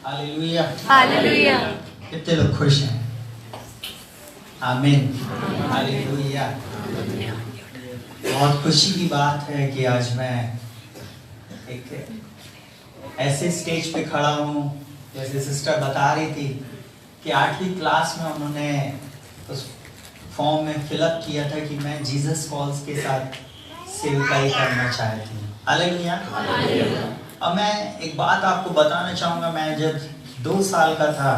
Hallelujah. Hallelujah. कितने लोग खुश हैं? आमीन। हालेलुया। बहुत खुशी की बात है कि आज मैं एक ऐसे स्टेज पे खड़ा हूँ, जैसे सिस्टर बता रही थी कि 8वीं क्लास में उन्होंने उस फॉर्म में फिलअप किया था कि मैं जीसस कॉल्स के साथ सेवकाई करना चाहती हूँ। हालेलुया। अब मैं एक बात आपको बताना चाहूँगा। मैं जब 2 साल का था,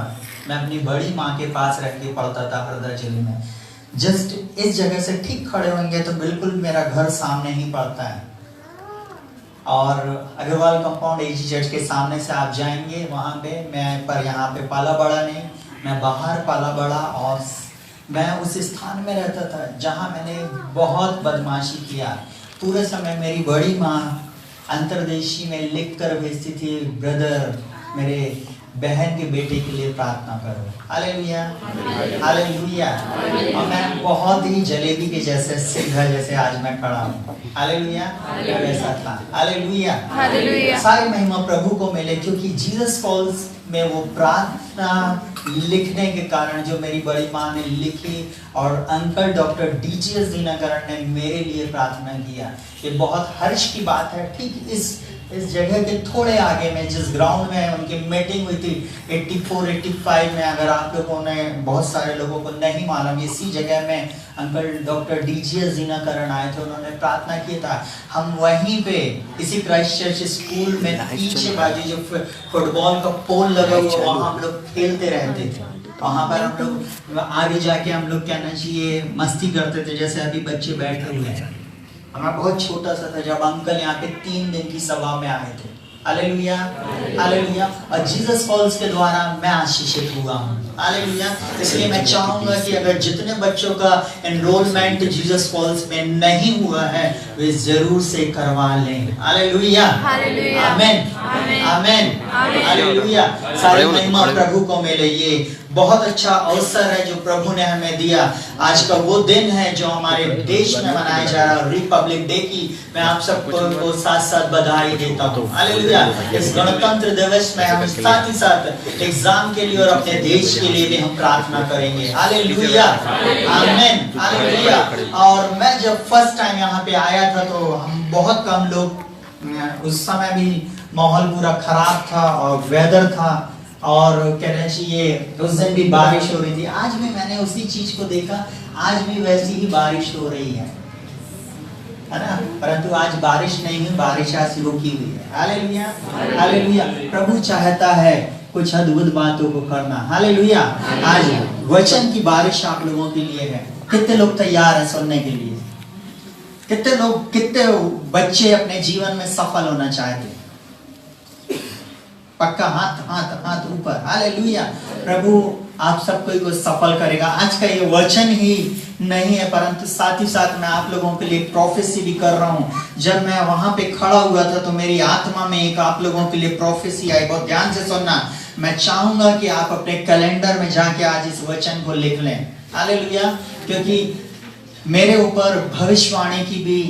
मैं अपनी बड़ी माँ के पास रह के पढ़ता था हरदा में। जस्ट इस जगह से ठीक खड़े होंगे तो बिल्कुल मेरा घर सामने ही पड़ता है, और अग्रवाल कंपाउंड एजी चर्च के सामने से आप जाएंगे वहाँ पे मैं, पर यहाँ पे पाला बड़ा नहीं, मैं बाहर पाला बड़ा, और मैं उस स्थान में रहता था जहाँ मैंने बहुत बदमाशी किया। पूरे समय मेरी बड़ी माँ अंतर्देशी में लिख कर भेजती थी, ब्रदर मेरे बहन के बेटे के लिए प्रार्थना करो। हालेलुया। हालेलुया। और मैं बहुत ही जलेबी के जैसे सिंघा जैसे आज मैं खड़ा हूँ। हालेलुया। वैसा था। हालेलुया। हालेलुया। सारी महिमा प्रभु को मिले, क्योंकि जीसस कॉल्स में वो प्रार्थना लिखने के कारण जो मेरी बड़ी माँ ने लिखी और अंकल डॉक्टर डीजीएस दीनाकरण ने मेरे लिए प्रार्थना किया, ये बहुत हर्ष की बात है। ठीक इस जगह के थोड़े आगे में जिस ग्राउंड में उनकी मीटिंग हुई थी 84-85 में, अगर आप लोगों ने, बहुत सारे लोगों को नहीं मालूम, इसी जगह में अंकल डॉक्टर डीजीएस दीनाकरण आए थे, उन्होंने प्रार्थना किया था। हम वहीं पे इसी क्राइस्ट चर्च स्कूल में पीछे बाजू जो फुटबॉल का पोल लगा हुआ, वहाँ हम लोग खेलते रहते थे। वहाँ पर हम लोग आगे जाके हम लोग कहना चाहिए मस्ती करते थे, जैसे अभी बच्चे बैठे हुए हैं। मैं बहुत छोटा सा था जब अंकल यहाँ पे 3 दिन की सभा में आए थे। हालेलुया। हालेलुया। और जीसस कॉल्स के द्वारा मैं आशीषित हुआ हूँ। हालेलुया। इसलिए मैं चाहूंगा कि अगर जितने बच्चों का एनरोलमेंट जीसस कॉल्स में नहीं हुआ है वे जरूर से करवा लें। हालेलुया। आमीन। आमीन। हालेलुया। सारी महिमा प्रभु को मिले। ये बहुत अच्छा अवसर है जो प्रभु ने हमें दिया। आज का वो दिन है जो हमारे देश में मनाया जा रहा है, रिपब्लिक डे की मैं आप सबको साथ साथ बधाई देता हूँ। हालेलुया। इस गणतंत्र दिवस में हम साथ ही साथ एग्जाम के लिए और अपने देश के लिए भी हम प्रार्थना करेंगे। हालेलुया। आमीन। हालेलुया। और मैं जब फर्स्ट टाइम यहाँ पे आया था तो हम बहुत कम लोग, उस समय भी माहौल पूरा खराब था और वेदर था, और कहना चाहिए उस दिन भी बारिश हो रही थी। आज भी मैंने उसी चीज को देखा, आज भी वैसी ही बारिश हो रही है ना, परंतु आज बारिश नहीं है, बारिश आज रुकी हुई है। हालेलुया। हालेलुया। प्रभु चाहता है कुछ अद्भुत बातों को करना। हालेलुया। आज वचन की बारिश आप लोगों के लिए है। कितने लोग तैयार हैं सुनने के लिए? कितने लोग, कितने बच्चे अपने जीवन में सफल होना चाहते हैं? पक्का हाथ हाथ हाथ ऊपर। हालेलुया। प्रभु आप सबको को सफल करेगा। आज का ये वचन ही नहीं है, परंतु साथ ही साथ मैं आप लोगों के लिए प्रोफेसी भी कर रहा हूँ। जब मैं वहां पे खड़ा हुआ था तो मेरी आत्मा में एक आप लोगों के लिए प्रोफेसी आई। बहुत ध्यान से सुनना। मैं चाहूंगा कि आप अपने कैलेंडर में जाके आज इस वचन को लिख लें। हालेलुया। क्योंकि मेरे ऊपर भविष्यवाणी की भी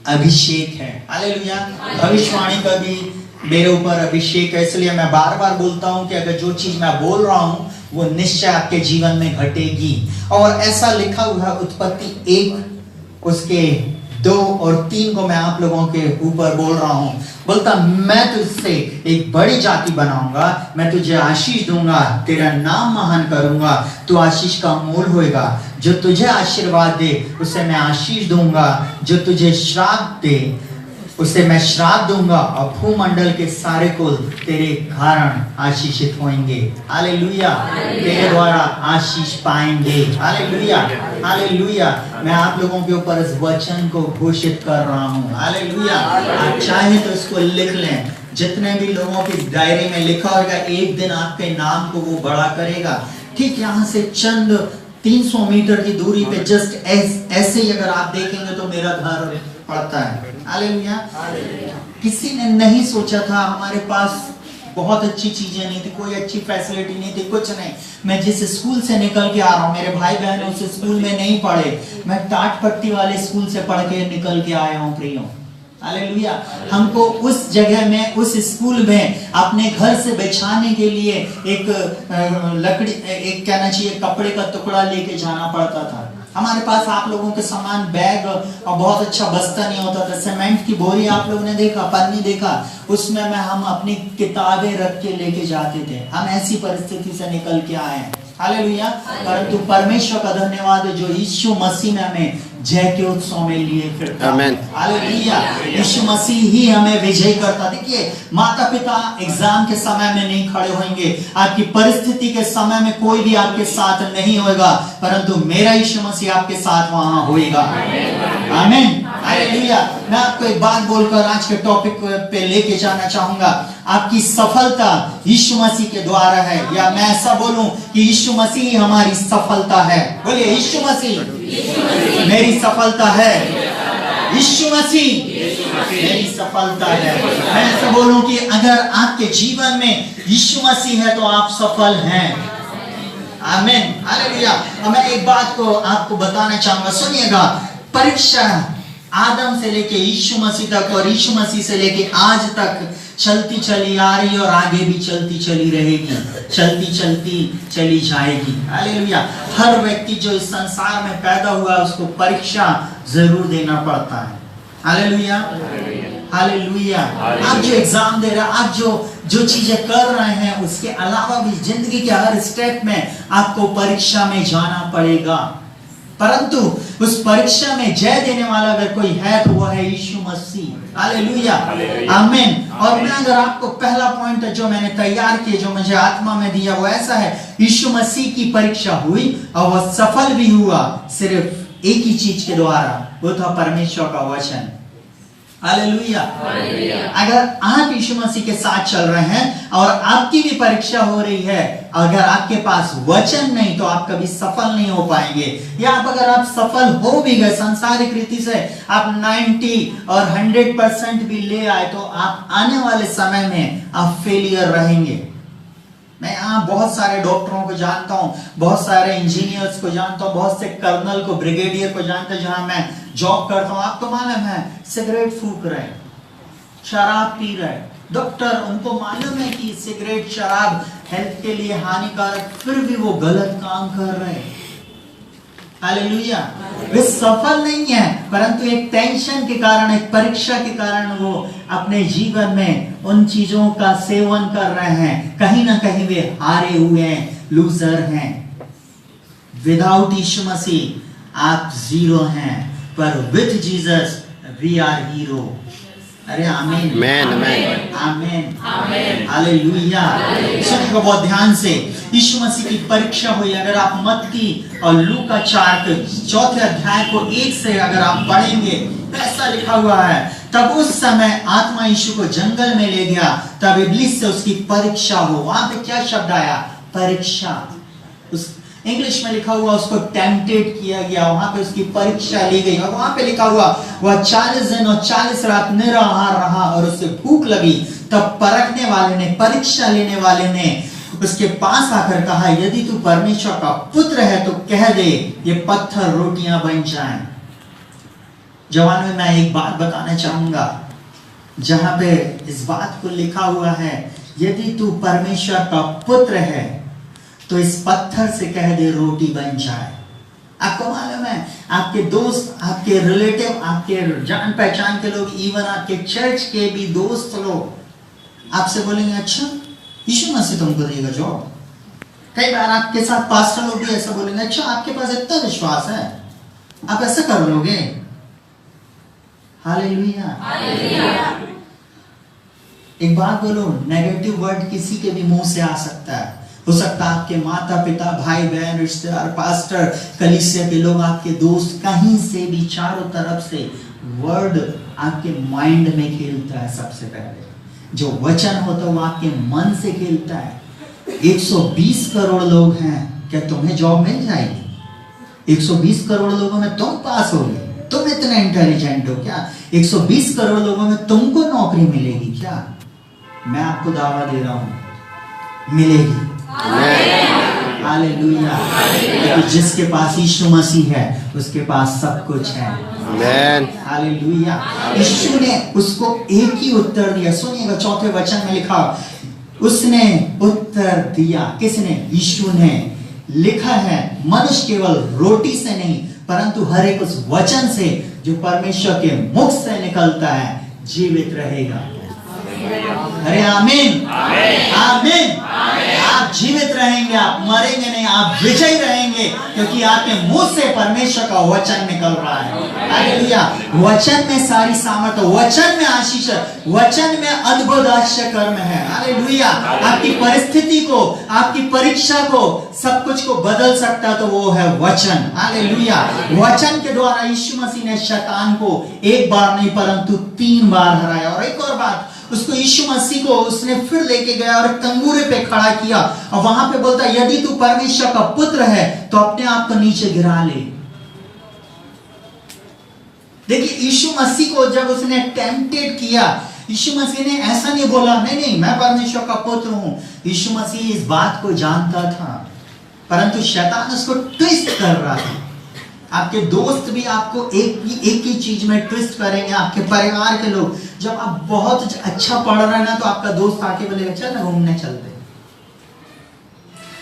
अभिषेक है। हालेलुया। भविष्यवाणी का भी मेरे ऊपर अभिषेक है। इसलिए मैं बार बार बोलता हूं कि अगर जो चीज मैं बोल रहा हूं वो निश्चय आपके जीवन में घटेगी। और ऐसा लिखा हुआ उत्पत्ति 1 उसके 2 और 3 को मैं आप लोगों के ऊपर बोल रहा हूं। बोलता मैं तुझसे एक बड़ी जाति बनाऊंगा, मैं तुझे आशीष दूंगा, तेरा नाम महान करूंगा, तू आशीष का मूल होएगा। जो तुझे आशीर्वाद दे उसे मैं आशीष दूंगा, जो तुझे श्राप दे उसे मैं श्राप दूंगा, और भूमंडल के सारे कुल तेरे कारण आशीषित होंगे। हालेलुया। तेरे द्वारा आशीष पाएंगे। हालेलुया। हालेलुया। मैं आप लोगों के ऊपर इस वचन को घोषित कर रहा हूँ। हालेलुया। आप चाहे तो इसको लिख लें। जितने भी लोगों की डायरी में लिखा होगा, एक दिन आपके नाम को वो बड़ा करेगा। ठीक यहाँ से चंद 300 मीटर की दूरी पे जस्ट ऐसे ही अगर आप देखेंगे तो मेरा घर पड़ता है। हालेलुया। किसी ने नहीं सोचा था, हमारे पास बहुत अच्छी चीजें नहीं थी, कोई अच्छी फैसिलिटी नहीं थी, कुछ नहीं। मैं जिस स्कूल से निकल के आ रहा हूँ, मेरे भाई बहन उस स्कूल में नहीं पढ़े, मैं टाट पट्टी वाले स्कूल से पढ़ के निकल के आया हूँ प्रियो। हालेलुया। हमको उस जगह में, उस स्कूल में अपने घर से बिछाने के लिए एक लकड़ी, एक कहना चाहिए कपड़े का टुकड़ा लेके जाना पड़ता था। हमारे पास आप लोगों के सामान बैग और बहुत अच्छा बस्ता नहीं होता था। सीमेंट की बोरी आप लोगों ने देखा, पन्नी देखा, उसमें हम अपनी किताबें रख के लेके जाते थे। हम ऐसी परिस्थिति से निकल के आए हैं, हालेलुया। परंतु परमेश्वर का धन्यवाद है जो यीशु मसीह में हमें जय के उत्सव में लिए फिरता है, हालेलुया। यीशु मसीह ही हमें विजय करता। देखिए, माता पिता एग्जाम के समय में नहीं खड़े होंगे, आपकी परिस्थिति के समय में कोई भी आपके साथ नहीं होगा, परंतु मेरा यीशु मसीह आपके साथ वहां होएगा। आमीन, हालेलुया। मैं आपको एक बात बोलकर आज के टॉपिक पे लेके जाना चाहूंगा। आपकी सफलता यीशु मसीह के द्वारा है, या मैं ऐसा बोलूं कि यीशु मसीह हमारी सफलता है। बोलिए, यीशु मसीह मेरी सफलता है, यीशु मसीह मेरी सफलता है। मैं ऐसा बोलूं कि अगर आपके जीवन में यीशु मसीह है तो आप सफल हैं। आमीन, हालेलुया। मैं एक बात को आपको बताना चाहूंगा, सुनिएगा। परीक्षा आदम से लेके यीशु मसीह तक और यीशु मसीह से लेके आज तक चलती चली आ रही और आगे भी चलती चली रहेगी, चलती चलती चली जाएगी। हालेलुया। हर व्यक्ति जो इस संसार में पैदा हुआ उसको परीक्षा जरूर देना पड़ता है। Hallelujah, hallelujah. आप जो एग्जाम दे रहे हैं, आप जो चीजें कर रहे हैं, उसके अलावा भी जिंदगी के हर स्टेप में आपको परीक्षा में जाना पड़ेगा। परंतु उस परीक्षा में जय देने वाला अगर कोई है तो वह है यीशु मसीह। हालेलुया, आमीन। और मैं अगर आपको पहला पॉइंट जो मैंने तैयार किया, जो मुझे आत्मा में दिया, वो ऐसा है, यीशु मसीह की परीक्षा हुई और वह सफल भी हुआ सिर्फ एक ही चीज के द्वारा, वो था परमेश्वर का वचन। हालेलुया। अगर आप यीशु मसीह के साथ चल रहे हैं और आपकी भी परीक्षा हो रही है, अगर आपके पास वचन नहीं तो आप कभी सफल नहीं हो पाएंगे। या अगर आप सफल हो भी गए सांसारिक रीति से, आप 90 और 100% भी ले आए, तो आप आने वाले समय में आप फेलियर रहेंगे। मैं यहाँ बहुत सारे डॉक्टरों को जानता हूँ, बहुत सारे इंजीनियर्स को जानता हूँ, बहुत से कर्नल को, ब्रिगेडियर को जानता हूँ। जहां मैं जॉब करता हूँ, आपको मालूम है, सिगरेट फूक रहे, शराब पी रहे, डॉक्टर उनको मालूम है कि सिगरेट शराब हेल्थ के लिए हानिकारक, फिर भी वो गलत काम कर रहे हैं। हालेलुया। वे सफल नहीं है, परंतु एक टेंशन के कारण, एक परीक्षा के कारण वो अपने जीवन में उन चीजों का सेवन कर रहे हैं। कहीं ना कहीं वे हारे हुए हैं, लूजर हैं। विदाउट यीशु मसीह आप जीरो हैं, पर with Jesus we are hero. अरे आमीन, आमीन, आमीन, आमीन, हालेलुया। सुनिएगा बहुत ध्यान से। यीशु मसीह की परीक्षा हुई। अगर आप मत्ती और लूका 4 अध्याय को 1 से अगर आप पढ़ेंगे, ऐसा लिखा हुआ है, तब उस समय आत्मा यीशु को जंगल में ले गया, तब इब्लीस से उसकी परीक्षा हो। वहां पे क्या शब्द आया? परीक्षा। उस इंग्लिश में लिखा हुआ उसको टेम्पटेड किया गया, वहां पे उसकी परीक्षा ली गई। और वहां पे लिखा हुआ वह 40 दिन और 40 रात निराहार रहा और उसे भूख लगी। तब परखने वाले ने, परीक्षा लेने वाले ने उसके पास आकर कहा, यदि तू परमेश्वर का पुत्र है तो कह दे ये पत्थर रोटियां बन जाएं। जवान में मैं एक बात बताना चाहूंगा, जहां पे इस बात को लिखा हुआ है, यदि तू परमेश्वर का पुत्र है तो इस पत्थर से कह दे रोटी बन जाए। आपको मालूम है, आपके दोस्त, आपके रिलेटिव, आपके जान पहचान के लोग, इवन आपके चर्च के भी दोस्त लोग आपसे बोलेंगे, अच्छा यीशु मसीह तुमको देगा जॉब। कई बार आपके साथ पास्टर लोग भी ऐसा बोलेंगे, अच्छा आपके पास इतना विश्वास है, आप ऐसा कर लोगे। हालेलुया। एक बात बोलो, नेगेटिव वर्ड किसी के भी मुंह से आ सकता है। हो सकता है आपके माता पिता, भाई बहन, रिश्तेदार, पास्टर, कलीसिया के लोग, आपके दोस्त, कहीं से भी चारों तरफ से वर्ड आपके माइंड में खेलता है। सबसे पहले जो वचन होता है वो आपके मन से खेलता है। 120 करोड़ लोग हैं, क्या तुम्हें जॉब मिल जाएगी? 120 करोड़ लोगों में तुम पास होगे? तुम इतना इंटेलिजेंट हो क्या? 120 करोड़ लोगों में तुमको नौकरी मिलेगी क्या? मैं आपको दावा दे रहा हूं, मिलेगी। हालेलुया। क्योंकि जिसके पास यीशु मसीह है उसके पास सब कुछ है। आमेन। हालेलुया। यीशु ने उसको एक ही उत्तर दिया। सुनिएगा 4 वचन में लिखा, उसने उत्तर दिया। किसने? यीशु ने। लिखा है, मनुष्य केवल रोटी से नहीं परंतु हर एक उस वचन से जो परमेश्वर के मुख से निकलता है जीवित रहेगा। अरे आमीन, आमीन। आप जीवित रहेंगे, आप मरेंगे नहीं, आप विजयी रहेंगे, क्योंकि आपके मुंह से परमेश्वर का वचन निकल रहा है। हालेलुया। वचन में सारी सामर्थ, वचन में आशीष, वचन में अद्भुत आश्चर्य कर्म है। हालेलुया। आपकी परिस्थिति को, आपकी परीक्षा को, सब कुछ को बदल सकता तो वो है वचन। हालेलुया। वचन के द्वारा यीशु मसीह ने शैतान को एक बार नहीं परंतु 3 बार हराया। और एक और बात, उसको यीशु मसीह को उसने फिर लेके गया और कंगूरे पे खड़ा किया और वहां पे बोलता, यदि तू परमेश्वर का पुत्र है तो अपने आप को नीचे गिरा ले। देखिए, यीशु मसीह को जब उसने टेम्पटेड किया, यीशु मसीह ने ऐसा नहीं बोला, नहीं नहीं मैं परमेश्वर का पुत्र हूं। यीशु मसीह इस बात को जानता था, परंतु शैतान उसको ट्विस्ट कर रहा था। आपके दोस्त भी आपको एक ही चीज में ट्विस्ट करेंगे। आपके परिवार के लोग, जब आप बहुत अच्छा पढ़ रहे हैं ना तो आपका दोस्त आके बोलेगा चल ना घूमने चलते।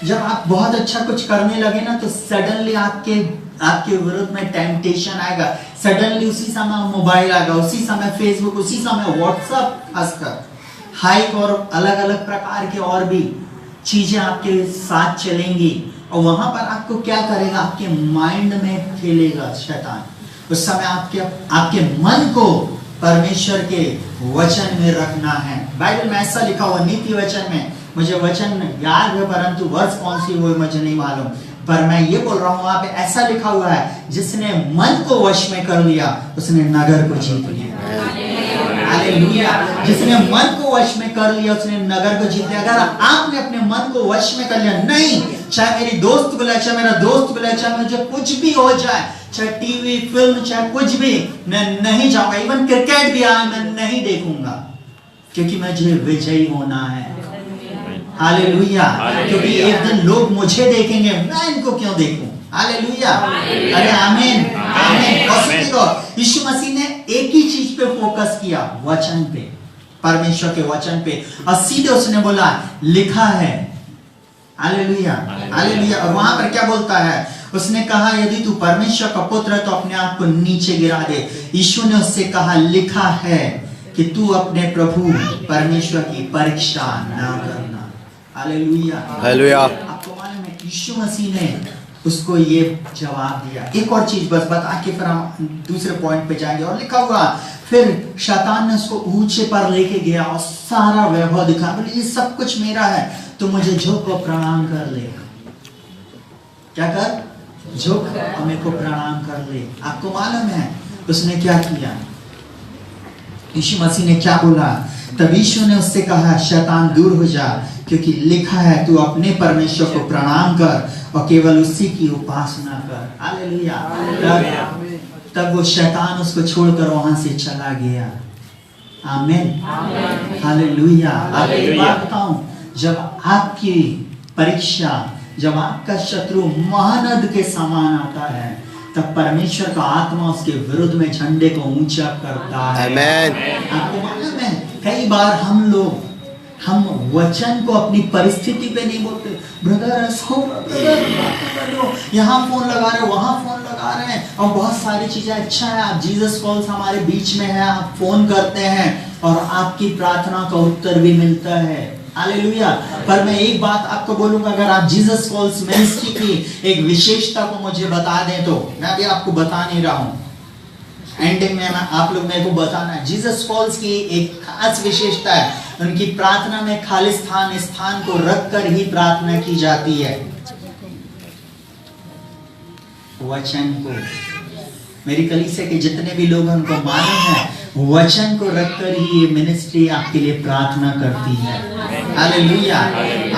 जब आप बहुत अच्छा कुछ करने लगे ना तो सडनली आपके विरुद्ध में टेम्पटेशन आएगा। सडनली उसी समय मोबाइल आएगा, उसी समय फेसबुक, उसी समय व्हाट्सएप, खासकर हाइक और अलग अलग प्रकार के और भी चीजें आपके साथ चलेंगी। और वहां पर आपको क्या करेगा? आपके माइंड में खेलेगा शैतान। उस समय आपके मन को परमेश्वर के वचन में रखना है। बाइबल में ऐसा लिखा हुआ, नीति वचन में, मुझे वचन याद है परंतु वर्ष कौन सी वो मुझे नहीं मालूम, पर मैं ये बोल रहा हूं, वहां पे ऐसा लिखा हुआ है, जिसने मन को वश में कर लिया उसने नगर को जीत लिया। हालेलुया। जिसने मन को वश में कर लिया उसने नगर को जीत लिया। अगर आपने अपने मन को वश में कर लिया, नहीं चाहे मेरी दोस्त बोले, चाहे मेरा दोस्त बोले, चाहे मुझे कुछ भी हो जाए, चाहे टीवी फिल्म चाहे कुछ भी, मैं नहीं जाऊंगा। इवन क्रिकेट भी आए मैं नहीं देखूंगा, क्योंकि मुझे विजयी होना है। हालेलुया। क्योंकि एक दिन लोग मुझे देखेंगे, मैं इनको क्यों देखूं? हालेलुया। अरे आमीन, आमीन। और सुनिएगा, यीशु मसीह ने एक ही चीज पे फोकस किया, वचन पे, परमेश्वर के वचन पे, और सीधे उसने बोला लिखा है। Hallelujah, hallelujah. और वहां पर क्या बोलता है? उसने कहा यदि तू परमेश्वर का पुत्र है तो अपने आप को नीचे गिरा दे। यीशु ने उससे कहा लिखा है कि तू अपने प्रभु परमेश्वर की परीक्षा ना करना। Hallelujah, hallelujah. आपको मालूम है यीशु मसीह ने उसको ये जवाब दिया। एक और चीज बस बता के फिर हम दूसरे पॉइंट पे जाएंगे। और लिखा हुआ, फिर शैतान ने उसको ऊंचे पर लेके गया और सारा वैभव दिखा, बोले ये सब कुछ मेरा है, तो मुझे झुक को प्रणाम कर ले। क्या कर? झुक और मेरे को प्रणाम कर ले। आपको मालूम है उसने क्या किया? यीशु मसीह ने क्या बोला? तब यीशु ने उससे कहा शैतान दूर हो जा, क्योंकि लिखा है तू अपने परमेश्वर को प्रणाम कर और केवल उसी की उपासना कर। हालेलुया। तब वो शैतान उसको छोड़कर वहां से चला गया। आमीन, हालेलुया। आपको एक बात बताऊं, जब आपकी परीक्षा, जब आपका शत्रु महानद के समान आता है, तब परमेश्वर का आत्मा उसके विरुद्ध में झंडे को ऊंचा करता है। आपको मालूम है कई बार हम वचन को अपनी परिस्थिति पे नहीं बोलते। ब्रदर यहाँ फोन लगा रहे, वहां फोन लगा रहे हैं, और बहुत सारी चीजें। अच्छा है आप जीसस कॉल्स हमारे बीच में है, आप फोन करते हैं और आपकी प्रार्थना का उत्तर भी मिलता है। हालेलुया। पर मैं एक बात आपको बोलूंगा, अगर आप जीसस कॉल्स मिनिस्ट्री की एक विशेषता को मुझे बता दें, तो मैं भी आपको बता नहीं रहा हूं, एंडिंग में आप लोग मेरे को बताना है। जीसस कॉल्स की एक खास विशेषता है, उनकी प्रार्थना में खाली स्थान को रखकर ही प्रार्थना की जाती है। वचन को, मेरी कलीसिया के जितने भी लोग उनको मालूम है, वचन को रखकर ही ये मिनिस्ट्री आपके लिए प्रार्थना करती है। हालेलुया।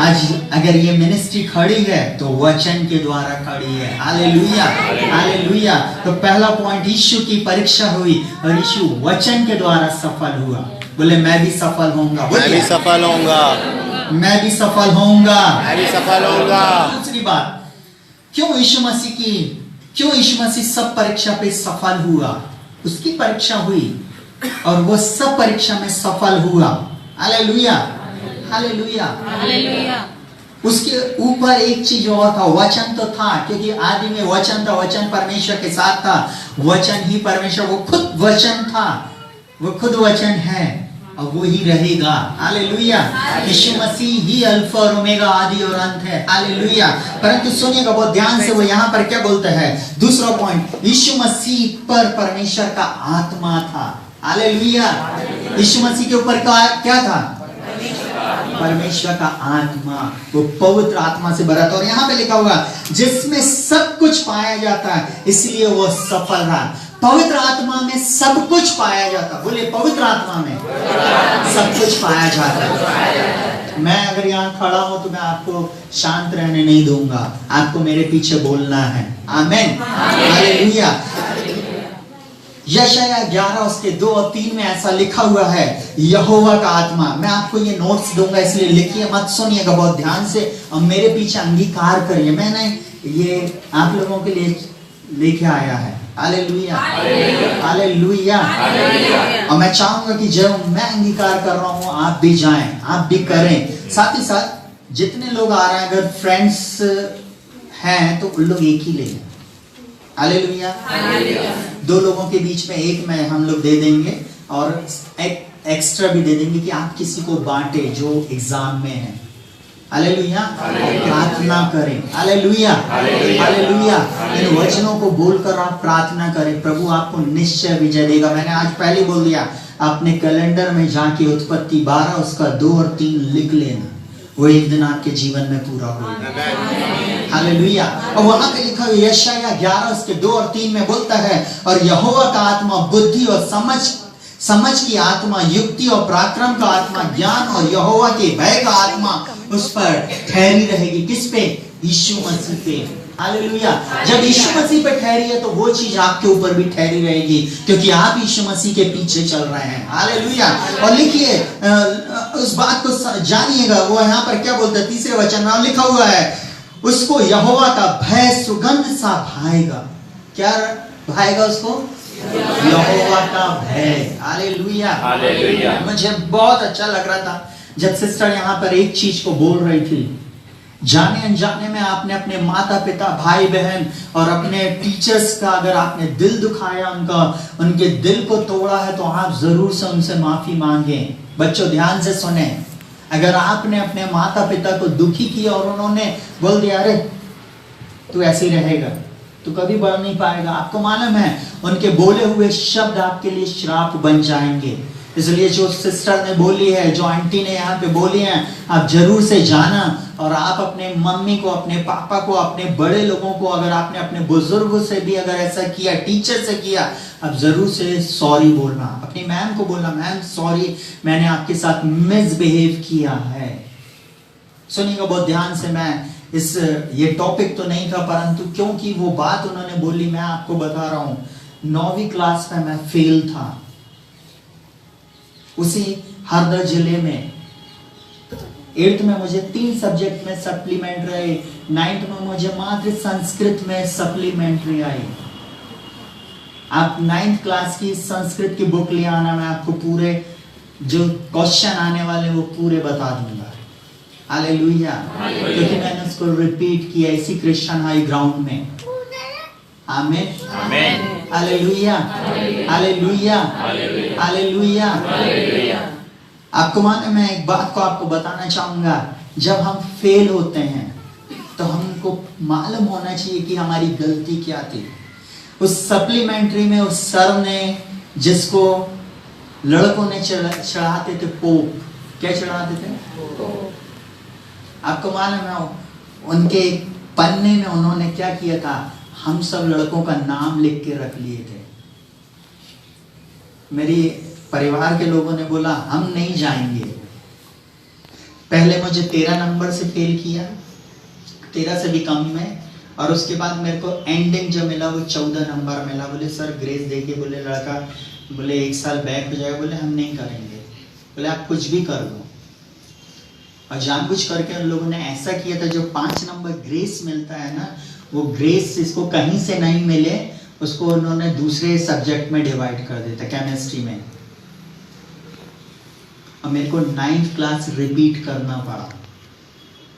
आज अगर ये मिनिस्ट्री खड़ी है तो वचन के द्वारा खड़ी है। Hallelujah, hallelujah. तो पहला पॉइंट, यीशु की परीक्षा हुई और यीशु वचन के द्वारा सफल हुआ। बोले मैं भी सफल होऊंगा, मैं भी सफल होऊंगा। मैं भी सफल होऊंगा। मैं भी सफल होऊंगा। दूसरी बात, क्यों यीशु मसीह सब परीक्षा पे सफल हुआ? उसकी परीक्षा हुई और वो सब परीक्षा में सफल हुआ। Hallelujah, hallelujah, hallelujah. उसके ऊपर एक चीज और था, वचन तो था, क्योंकि आदि में वचन था, वचन परमेश्वर के साथ था, वचन ही परमेश्वर, वो खुद वचन था, वो खुद वचन है और वो ही रहेगा। हालेलुया। यीशु मसीह ही अल्फा और ओमेगा, आदि और अंत है। हालेलुया। परंतु सुनिएगा बहुत ध्यान से, वो यहाँ पर क्या बोलता है? दूसरा पॉइंट, यीशु मसीह पर परमेश्वर का आत्मा था। हालेलुया। यीशु मसीह के ऊपर क्या था? परमेश्वर का आत्मा, वो पवित्र आत्मा से भरा था। और यहाँ पे लिखा हुआ जिसमें सब कुछ पाया जाता है, इसलिए वो सफल रहा। पवित्र आत्मा में सब कुछ पाया जाता। बोलिए, पवित्र आत्मा में सब कुछ पाया जाता। मैं अगर यहाँ खड़ा हूं तो मैं आपको शांत रहने नहीं दूंगा, आपको मेरे पीछे बोलना है। आमीन, हालेलुया। यशायाह 11 उसके 2 और 3 में ऐसा लिखा हुआ है, यहोवा का आत्मा। मैं आपको ये नोट्स दूंगा, इसलिए लिखिए मत, सुनिएगा बहुत ध्यान से और मेरे पीछे अंगीकार करिए। मैंने ये आप लोगों के लिए लेके आया है। Hallelujah, hallelujah. और मैं चाहूंगा कि जब मैं अंगीकार कर रहा हूं आप भी जाएं, आप भी करें। साथ ही साथ जितने लोग आ रहे हैं, अगर फ्रेंड्स हैं तो उन लोग एक ही ले। हालेलुया। 2 लोगों के बीच में एक में हम लोग दे देंगे और एक एक्स्ट्रा भी दे देंगे कि आप किसी को बांटे जो एग्जाम में है। हालेलुया। प्रार्थना करें। Hallelujah, hallelujah. इन वचनों को बोलकर आप प्रार्थना करें, प्रभु आपको निश्चय विजय देगा। मैंने आज पहले बोल दिया, अपने कैलेंडर में जाके उत्पत्ति 12 उसका 2 और 3 लिख लेना, वो एक दिन आपके जीवन में पूरा होगा। हालेलुया। और वहां पे लिखा हुआ यशायाह 11 उसके 2 और 3 में बोलता है, और यहोवा का आत्मा बुद्धि और समझ की आत्मा, युक्ति और पराक्रम का आत्मा, ज्ञान और यहोवा के भय का आत्मा उस पर ठहरी रहेगी। किस पे? यीशु मसीह पे। हालेलुया। जब यीशु मसीह पे ठहरी है तो वो चीज आपके ऊपर भी ठहरी रहेगी, क्योंकि आप यीशु मसीह के पीछे चल रहे हैं। हालेलुया। और लिखिए, उस बात को जानिएगा, वो यहाँ पर क्या बोलता है? 3 वचन में लिखा हुआ है, उसको यहोवा का भय सुगंध सा भाएगा। क्या भाएगा उसको? यहोवा का भय। Hallelujah, hallelujah. मुझे बहुत अच्छा लग रहा था जब सिस्टर यहाँ पर एक चीज को बोल रही थी, जाने अनजाने में आपने अपने माता पिता, भाई बहन और अपने टीचर्स का अगर आपने दिल दुखाया, उनके दिल को तोड़ा है, तो आप जरूर से उनसे माफी मांगे। बच्चों ध्यान से सुने, अगर आपने अपने माता पिता को दुखी किया और उन्होंने बोल दिया अरे तू ऐसे ही रहेगा, तू कभी बढ़ नहीं पाएगा, आपको मालूम है उनके बोले हुए शब्द आपके लिए श्राप बन जाएंगे। इसलिए जो सिस्टर ने बोली है, जो आंटी ने यहाँ पे बोली है, आप जरूर से जाना और आप अपने मम्मी को, अपने पापा को, अपने बड़े लोगों को, अगर आपने अपने बुजुर्गों से भी अगर ऐसा किया, टीचर से किया, आप जरूर से सॉरी बोलना। अपनी मैम को बोलना, मैम सॉरी, मैंने आपके साथ मिसबिहेव किया है। सुनिएगा बहुत ध्यान से, मैं ये टॉपिक तो नहीं था, परंतु क्योंकि वो बात उन्होंने बोली, मैं आपको बता रहा हूँ। 9वीं क्लास में मैं फेल था, उसी हरदा जिले में। 8th में मुझे 3 सब्जेक्ट में सप्लीमेंट्री आई, 9th में मुझे मात्र संस्कृत में सप्लीमेंट्री आई। आप 9th क्लास की संस्कृत की बुक ले आना, मैं आपको पूरे जो क्वेश्चन आने वाले वो पूरे बता दूंगा। हालेलुया। क्योंकि मैंने उसको रिपीट किया इसी क्रिश्चियन हाई ग्राउंड में। आमीन, आमीन, हालेलुया, हालेलुया, हालेलुया। आपको मालूम, मैं एक बात को आपको बताना चाहूंगा, जब हम फेल होते हैं तो हमको मालूम होना चाहिए कि हमारी गलती क्या थी। उस सप्लीमेंट्री में उस सर ने, जिसको लड़कों ने चढ़ाते थे पोप, क्या चढ़ाते थे? आपको मालूम है उनके पन्ने में उन्होंने क्या किया था? हम सब लड़कों का नाम लिख के रख लिए थे। मेरी परिवार के लोगों ने बोला हम नहीं जाएंगे। पहले मुझे 13 नंबर से फेल किया, 13 से भी कम में, और उसके बाद मेरे को एंडिंग जो मिला वो 14 नंबर मिला। बोले सर ग्रेस देखिए, बोले लड़का, बोले 1 साल बैक हो जाएगा, बोले हम नहीं करेंगे, बोले आप कुछ भी कर दो। और जानबूझ करके उन लोगों ने ऐसा किया था, जो 5 नंबर ग्रेस मिलता है ना, वो ग्रेस इसको कहीं से नहीं मिले, उसको उन्होंने दूसरे सब्जेक्ट में डिवाइड कर देता, केमिस्ट्री में। और मेरे को 9th क्लास रिपीट करना पड़ा।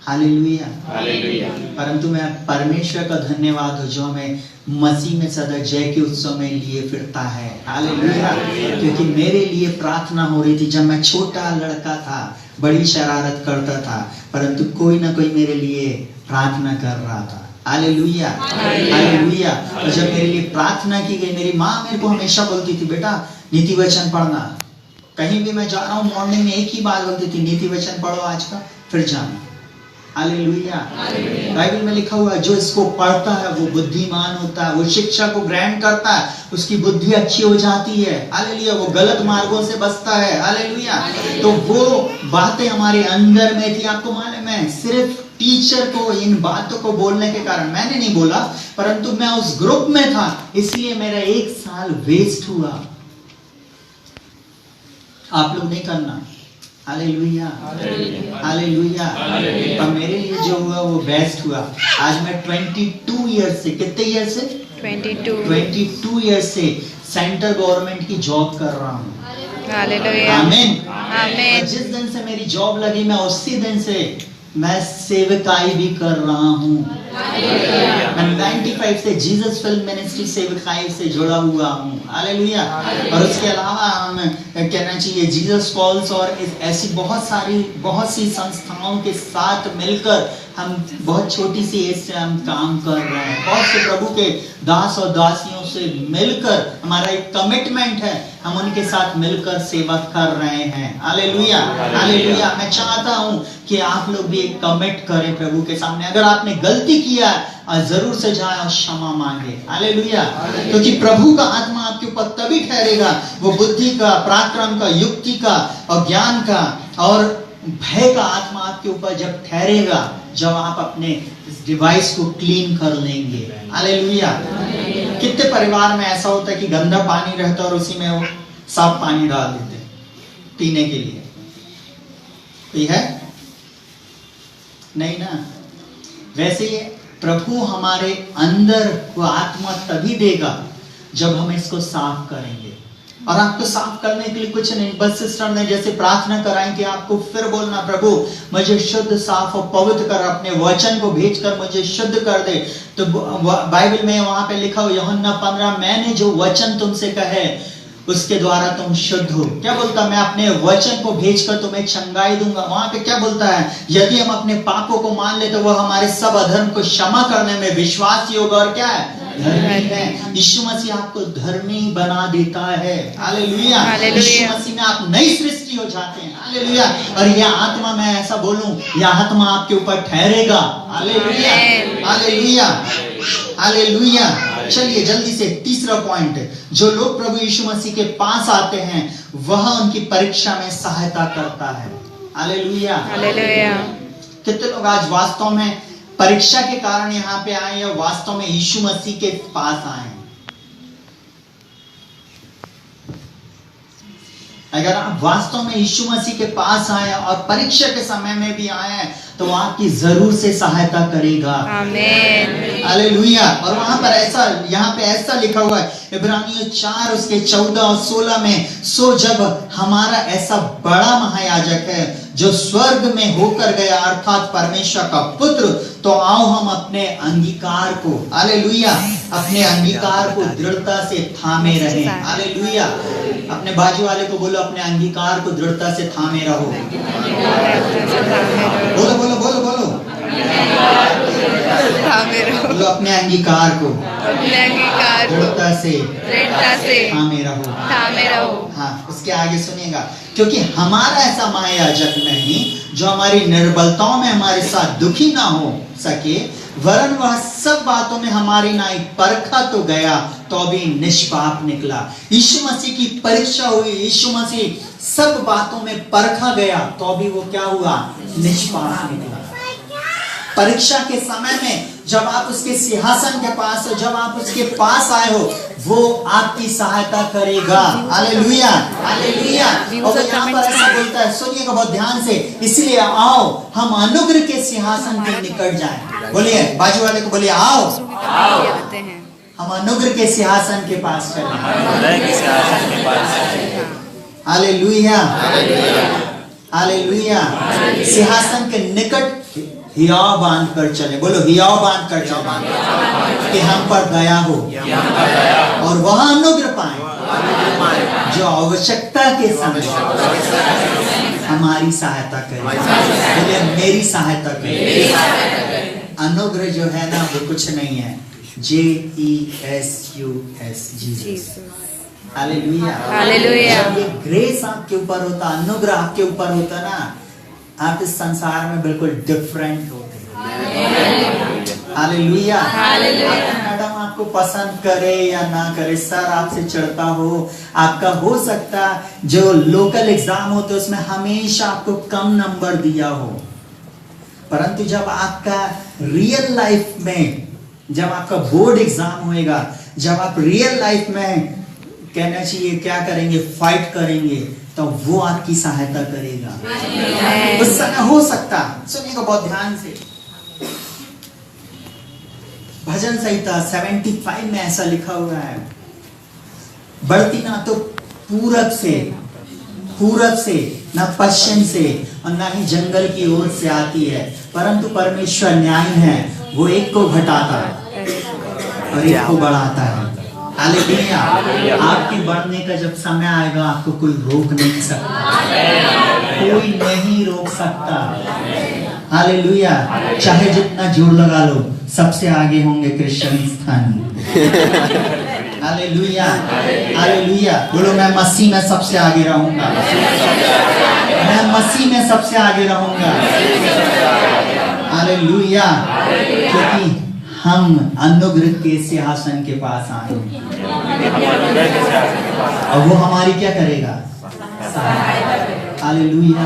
Hallelujah, hallelujah. परंतु मैं परमेश्वर का धन्यवाद हो जो हमें मसीह में सदा जय के उत्सव में लिए फिरता है। हालेलुया। क्योंकि मेरे लिए प्रार्थना हो रही थी। जब मैं छोटा लड़का था, बड़ी शरारत करता था, परंतु कोई ना कोई मेरे लिए प्रार्थना कर रहा था। Hallelujah, hallelujah. और जब मेरे लिए प्रार्थना की गई, मेरी माँ मेरे को हमेशा बोलती थी, बेटा नीति वचन पढ़ना। कहीं भी मैं जा रहा हूँ, मॉर्निंग में एक ही बात बोलती थी, नीति वचन पढ़ो आज का, फिर जाना। हालेलुया। बाइबल में लिखा हुआ है, जो इसको पढ़ता है वो बुद्धिमान होता है, वो शिक्षा को ग्रहण करता है, उसकी बुद्धि अच्छी हो जाती है। हालेलुया। वो गलत मार्गों से बचता है। हालेलुया। तो वो बातें हमारे अंदर में थी। आपको मालूम है, सिर्फ टीचर को इन बातों को बोलने के कारण, मैंने नहीं बोला, परंतु मैं उस ग्रुप में था, इसलिए मेरा 1 साल वेस्ट हुआ। आप लोग नहीं करना। Hallelujah, hallelujah. पर मेरे लिए जो हुआ वो बेस्ट हुआ। आज मैं 22 ईयर से, कितने ईयर से? 22 ईयर से सेंट्रल गवर्नमेंट की जॉब कर रहा हूँ। हालेलुया, आमीन, आमीन। जिस दिन से मेरी जॉब लगी, मैं उसी दिन से मैं सेवकाई भी कर रहा हूँ। मैं 95 से जीसस फिल्म मिनिस्ट्री सेवकाई से जुड़ा हुआ हूँ। हालेलुया। और उसके अलावा हम कहना चाहिए जीसस कॉल्स और ऐसी बहुत सी संस्थाओं के साथ मिलकर हम बहुत छोटी सी एज से हम काम कर रहे हैं। बहुत से प्रभु के दास और दासियों से मिलकर हमारा एक कमिटमेंट है, हम उनके साथ मिलकर सेवा कर रहे हैं। Hallelujah, hallelujah. मैं चाहता हूं कि आप लोग भी एक कमिट करें प्रभु के सामने। अगर आपने गलती किया है, जरूर से जाए और क्षमा मांगे। हालेलुया। क्योंकि प्रभु का आत्मा आपके ऊपर तभी ठहरेगा, वो बुद्धि का, पराक्रम का, युक्ति का और ज्ञान का और भय का आत्मा आपके ऊपर जब ठहरेगा, जब आप अपने डिवाइस को क्लीन कर लेंगे। हालेलुया। कितने परिवार में ऐसा होता है कि गंदा पानी रहता है और उसी में वो साफ पानी डाल देते पीने के लिए? कोई है? नहीं ना। वैसे ये प्रभु हमारे अंदर वो आत्मा तभी देगा जब हम इसको साफ करेंगे। और आपको साफ करने के लिए कुछ नहीं, बस सिस्टर ने जैसे प्रार्थना कराई कि आपको फिर बोलना, प्रभु मुझे शुद्ध, साफ और पवित्र कर, अपने वचन को भेजकर मुझे शुद्ध कर दे। तो बाइबल में वहां पे लिखा हो यूहन्ना 15, मैंने जो वचन तुमसे कहे उसके द्वारा तुम शुद्ध हो। क्या बोलता? मैं अपने वचन को भेजकर तुम्हें चंगाई दूंगा। वहां पे क्या बोलता है? यदि हम अपने पापों को मान ले तो वह हमारे सब अधर्म को क्षमा करने में विश्वास योग्य और क्या है? धर्मी है। यीशु मसीह आपको धर्मी बना देता है। हालेलुया। यीशु मसीह में आप नई सृष्टि हो जाते हैं। हालेलुया। और यह आत्मा, मैं ऐसा बोलूं, यह आत्मा आपके ऊपर ठहरेगा। Hallelujah, hallelujah, hallelujah. चलिए जल्दी से तीसरा पॉइंट, जो लोग प्रभु यीशु मसीह के पास आते हैं वह उनकी परीक्षा में सहायता करता है। Hallelujah, hallelujah. कितने लोग आज वास्तव में परीक्षा के कारण यहाँ पे आए या वास्तव में यीशु मसीह के पास आए? अगर आप वास्तव में यीशु मसीह के पास आए और परीक्षा के समय में भी आए हैं तो वो आपकी जरूर से सहायता करेगा। आमीन, हालेलुया। और वहां पर ऐसा, यहाँ पे ऐसा लिखा हुआ है इब्रानियों 4 उसके 14 और 16 में, सो जब हमारा ऐसा बड़ा महायाजक है जो स्वर्ग में होकर गया, अर्थात परमेश्वर का पुत्र, तो आओ हम अपने अंगीकार को, हालेलुया, अपने अंगीकार को दृढ़ता से थामे रहे। हालेलुया। अपने बाजू वाले को बोलो, अपने अंगीकार को दृढ़ता से थामे रहो। बोलो बोलो बोलो बोलो, बोलो अपने अंगीकार को दृढ़ता से थामे रहो। हाँ, उसके आगे सुनिएगा, क्योंकि हमारा ऐसा महायाजक नहीं जो हमारी निर्बलताओं में हमारे साथ दुखी ना हो सके, वरन वह सब बातों में हमारी नाई परखा तो गया तो भी निष्पाप निकला। यीशु मसीह की परीक्षा हुई, यीशु मसीह सब बातों में परखा गया तो भी वो क्या हुआ? निष्पाप निकला। परीक्षा के समय में जब आप उसके सिंहासन के पास हो, जब आप उसके पास आए हो, वो आपकी सहायता करेगा। Hallelujah, hallelujah. और यहाँ पर ऐसा बोलता है, सुनिएगा बहुत ध्यान से, इसलिए आओ हम अनुग्रह के सिंहासन के निकट जाएं। बोलिए, बाजू वाले को बोलिए, आओ हम अनुग्रह के सिंहासन के पास चलें। Hallelujah, hallelujah. सिंहासन के निकट हियाव बांध कर चले। बोलो, हियाव बांध कर चले कि हम पर दया हो और वह अनुग्रह पाए जो आवश्यकता के समय हमारी सहायता करे। बोले, मेरी सहायता करे। अनुग्रह जो है ना, वो कुछ नहीं है, JESUS, जीसस। Hallelujah, hallelujah. जब ये ग्रेस आपके ऊपर होता, अनुग्रह आपके ऊपर होता ना, आप इस संसार में बिल्कुल डिफरेंट होते हैं। Hallelujah, hallelujah. मैडम आपको पसंद करे या ना करे, सर आपसे चढ़ता हो, आपका हो सकता जो लोकल एग्जाम होते उसमें हमेशा आपको कम नंबर दिया हो, परंतु जब आपका रियल लाइफ में, जब आपका बोर्ड एग्जाम होएगा, जब आप रियल लाइफ में कहना चाहिए क्या करेंगे, फाइट करेंगे, तो वो आपकी सहायता करेगा। उस समय हो सकता, सुनिएगा बहुत ध्यान से, भजन संहिता 75 में ऐसा लिखा हुआ है, बढ़ती ना तो पूरब से ना पश्चिम से और ना ही जंगल की ओर से आती है, परंतु परमेश्वर न्याय है, वो एक को घटाता और एक को बढ़ाता है। हालेलुया। आपके बढ़ने का जब समय आएगा, आपको कोई रोक नहीं सकता, कोई नहीं रोक सकता। हालेलुया। चाहे जितना जोर लगा लो, सबसे आगे होंगे क्रिश्चियन स्थानीय। Hallelujah, hallelujah. बोलो, मैं मसीह में सबसे आगे रहूंगा, मैं मसीह में सबसे आगे रहूंगा। हालेलुया। क्योंकि हम अनुग्रह के सिंहासन के पास आए और वो हमारी क्या करेगा, हालेलुया,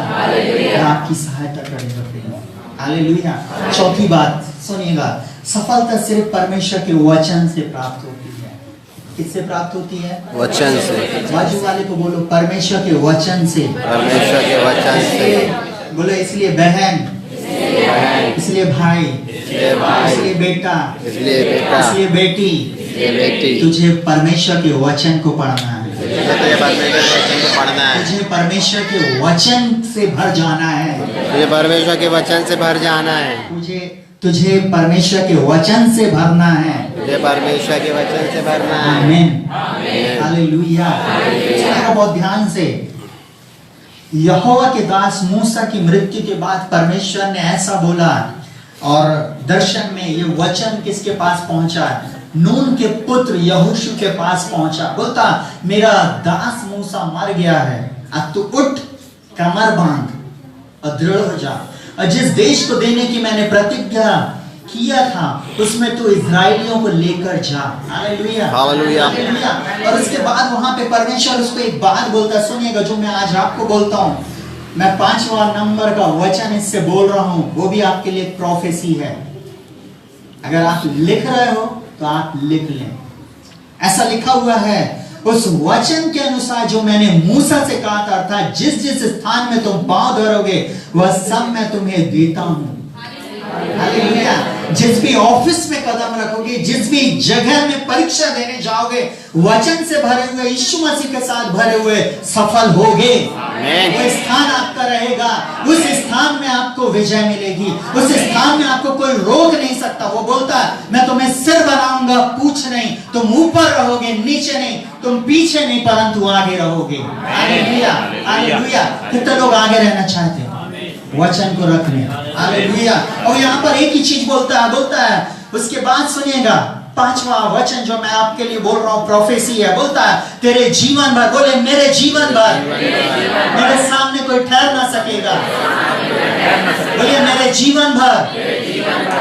आपकी सहायता करेगा। हालेलुया। चौथी बात सुनिएगा, सफलता सिर्फ परमेश्वर के वचन से प्राप्त होती है। किससे प्राप्त होती है? वचन से। बाजू वाले को बोलो, परमेश्वर के वचन से। परमेश्वर के वचन से। बोलो, इसलिए बहन, इसलिए भाई, इसलिए बेटा, इसलिए बेटी, तुझे परमेश्वर के वचन को पढ़ना है, तुझे परमेश्वर के वचन से भर जाना है, तुझे परमेश्वर के वचन से भर जाना है, तुझे परमेश्वर के वचन से भरना है, तुझे परमेश्वर के वचन से भरना है। आमीन, हालेलुया। बहुत ध्यान से, यहोवा के दास मूसा की मृत्यु के बाद परमेश्वर ने ऐसा बोला, और दर्शन में ये वचन किसके पास पहुंचा? नून के पुत्र यहोशू के पास पहुंचा। बोलता, मेरा दास मूसा मर गया है, अब तू उठ, कमर बांध और दृढ़ हो जा, और जिस देश को देने की मैंने प्रतिज्ञा किया था उसमें तू इजराइलियों को लेकर जा। Hallelujah, hallelujah. और उसके बाद वहां पे परमेश्वर उसको एक बात बोलता, सुनिएगा, जो मैं आज आपको बोलता हूं, मैं 5वां नंबर का वचन इससे बोल रहा हूं, वो भी आपके लिए प्रोफेसी है। अगर आप लिख रहे हो तो आप लिख लें। ऐसा लिखा हुआ है, उस वचन के अनुसार जो मैंने मूसा से कहा था, अर्थात जिस जिस स्थान में तुम पांव धरोगे वह सब मैं तुम्हें देता हूं। हालेलुया। जिस भी ऑफिस में कदम रखोगे, जिस भी जगह में परीक्षा देने जाओगे, वचन से भरे हुए, यीशु मसीह के साथ भरे हुए सफल होगे। वो स्थान आपका रहेगा, उस स्थान में आपको विजय मिलेगी, उस स्थान में आपको कोई रोक नहीं सकता। वो बोलता है, मैं तुम्हें सिर बनाऊंगा, पूछ नहीं, तुम ऊपर रहोगे, नीचे नहीं, तुम पीछे नहीं, परंतु आगे रहोगे। Hallelujah, hallelujah. कितने लोग आगे रहना चाहते हैं? वचन को रख लें। हालेलुया। और यहाँ पर एक ही चीज बोलता है, उसके बाद सुनिएगा, 5वां वचन जो मैं आपके लिए बोल रहा हूँ प्रोफेसी है। बोलता है, तेरे जीवन भर, बोले मेरे जीवन भर मेरे सामने कोई ठहर ना सकेगा। बोलिए, मेरे जीवन भर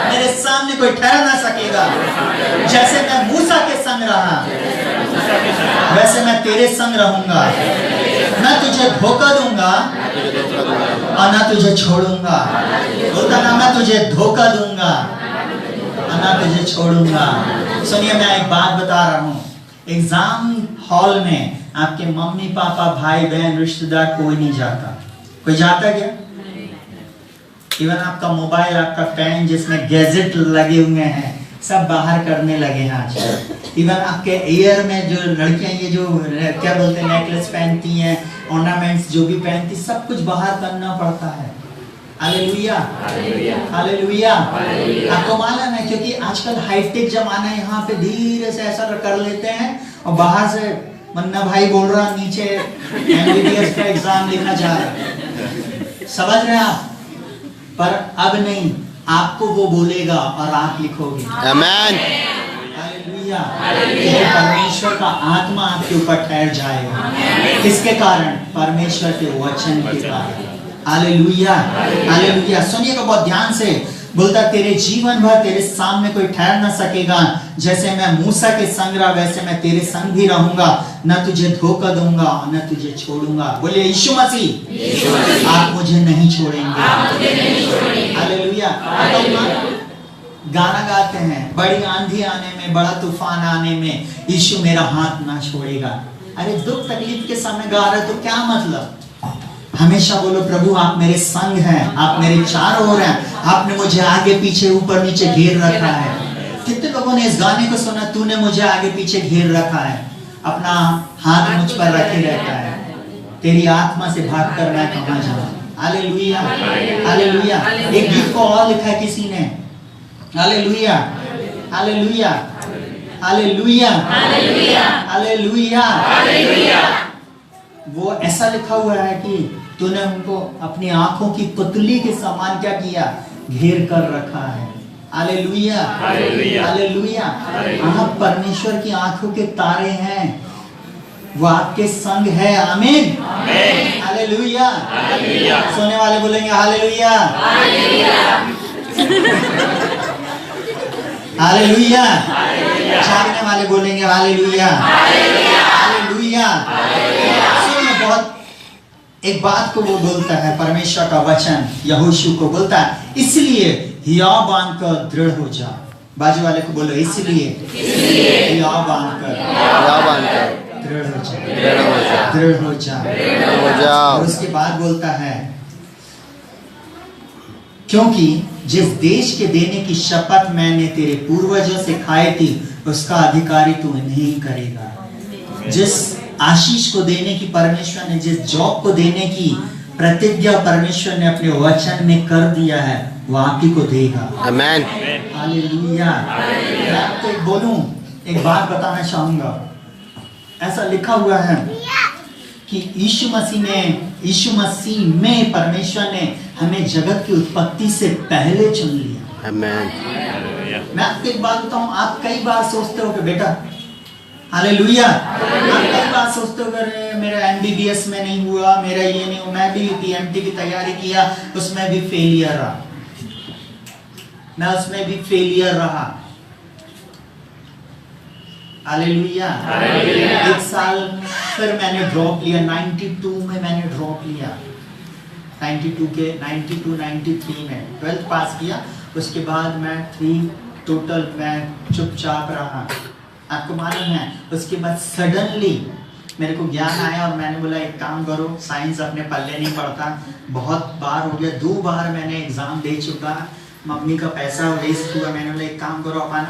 मेरे सामने कोई ठहर ना सकेगा। जैसे मैं मूसा के संग रहा, वैसे मैं तेरे संग रहूंगा। मैं तुझे धोखा दूंगा और ना तुझे छोड़ूंगा। बोलता ना, मैं तुझे धोखा दूंगा और ना तुझे छोड़ूंगा। सुनिए, मैं एक बात बता रहा हूँ, एग्जाम हॉल में आपके मम्मी पापा भाई बहन रिश्तेदार कोई नहीं जाता। कोई जाता क्या? इवन आपका मोबाइल, आपका पेन जिसमें गैजेट लगे हुए हैं, सब बाहर करने लगे हैं आज। इवन आपके ईयर में जो लड़कियां ये जो क्या बोलते हैं नेकलेस पहनती हैं, ऑर्नामेंट्स जो भी पहनती, सब कुछ बाहर करना पड़ता है। Hallelujah, hallelujah. आपको मालूम है क्योंकि आजकल हाईटेक जमाना है, यहाँ पे धीरे से ऐसा कर लेते हैं और बाहर से मन्ना भाई बोल रहा, नीचे एमबीबीएस का एग्जाम लिखा जा रहा है। समझ रहे हैं आप? पर अब नहीं, आपको वो बोलेगा और आप लिखोगे। आमीन, हालेलुया। परमेश्वर का आत्मा आपके ऊपर ठहर जाएगा। किसके कारण? परमेश्वर के वचन के कारण। Hallelujah, hallelujah. सुनिएगा बहुत ध्यान से। बोलता तेरे जीवन भर तेरे सामने कोई ठहर ना सकेगा। जैसे मैं मूसा के संग रहा वैसे मैं तेरे संग भी रहूंगा, न तुझे धोखा दूंगा न तुझे छोड़ूंगा। बोलिए यीशु मसीह, आप मुझे नहीं छोड़ेंगे। हालेलुया। गाना गाते हैं, बड़ी आंधी आने में, बड़ा तूफान आने में यीशु मेरा हाथ ना छोड़ेगा। अरे दुख तकलीफ के समय गा रहे तो क्या मतलब? हमेशा बोलो प्रभु आप मेरे संग हैं, आप मेरे चारों ओर हैं, आपने मुझे आगे पीछे ऊपर नीचे घेर रखा है। कितने लोगों ने इस गाने को सुना, तूने मुझे आगे पीछे घेर रखा है, अपना हाथ मुझ पर रखे रहता है, तेरी आत्मा से भागकर मैं कहां जाऊं। Hallelujah, hallelujah. एक गीत को और लिखा है किसी ने, hallelujah, hallelujah, hallelujah, hallelujah, hallelujah. वो ऐसा लिखा हुआ है कि तूने उनको अपनी आंखों की पुतली के समान क्या किया? घेर कर रखा है। Hallelujah, hallelujah. आप परमेश्वर की आंखों के तारे हैं, वो आपके संग है। आमीन, हालेलुया। सोने वाले बोलेंगे हालेलुया, हालेलुया। जागने वाले बोलेंगे हालेलुया, हालेलुया। बहुत एक बात को वो बोलता है, परमेश्वर का वचन यहोशू को बोलता है, इसलिए हियाव बांधकर दृढ़ हो जा। बाजू वाले को बोलो इसलिए हियाव बांधकर दृढ़ हो जा, दृढ़ हो जा। और उसके बाद बोलता है क्योंकि जिस देश के देने की शपथ मैंने तेरे पूर्वजों से खाई थी उसका अधिकारी तू नहीं करेगा। जिस आशीष को देने की परमेश्वर ने, जिस जॉब को देने की प्रतिज्ञा परमेश्वर ने अपने वचन में कर दिया है, वो आप ही को देगा। आमीन, हालेलुया। मैं आपको एक बोलूं, एक बात बताना चाहूंगा। ऐसा लिखा हुआ है कि यीशु मसीह में परमेश्वर ने हमें जगत की उत्पत्ति से पहले चुन लिया। आमीन। मैं आपको एक बात बताऊं, आप कई बार सोचते हो कि बेटा हालेलुया, आप कई बार सोचते हो मेरा एमबीबीएस में नहीं हुआ, मेरा ये नहीं हुआ, मैं भी पीएमटी की तैयारी किया उसमें भी फेलियर रहा, मैं उसमें भी फेलियर रहा। हालेलुया। एक साल फिर मैंने ड्रॉप लिया, 92 में मैंने ड्रॉप लिया, 93 में 12th पास किया। उसके बाद मैं 3 टोटल मैं चुपचाप रहा। आपको मालूम है, उसके बाद सडनली मेरे को ज्ञान आया और मैंने बोला एक काम करो, साइंस अपने पल्ले नहीं पड़ता, बहुत बार हो गया, 2 बार मैंने एग्जाम दे चुका, मम्मी का पैसा वेस्ट हुआ। मैंने बोला एक काम करो अपन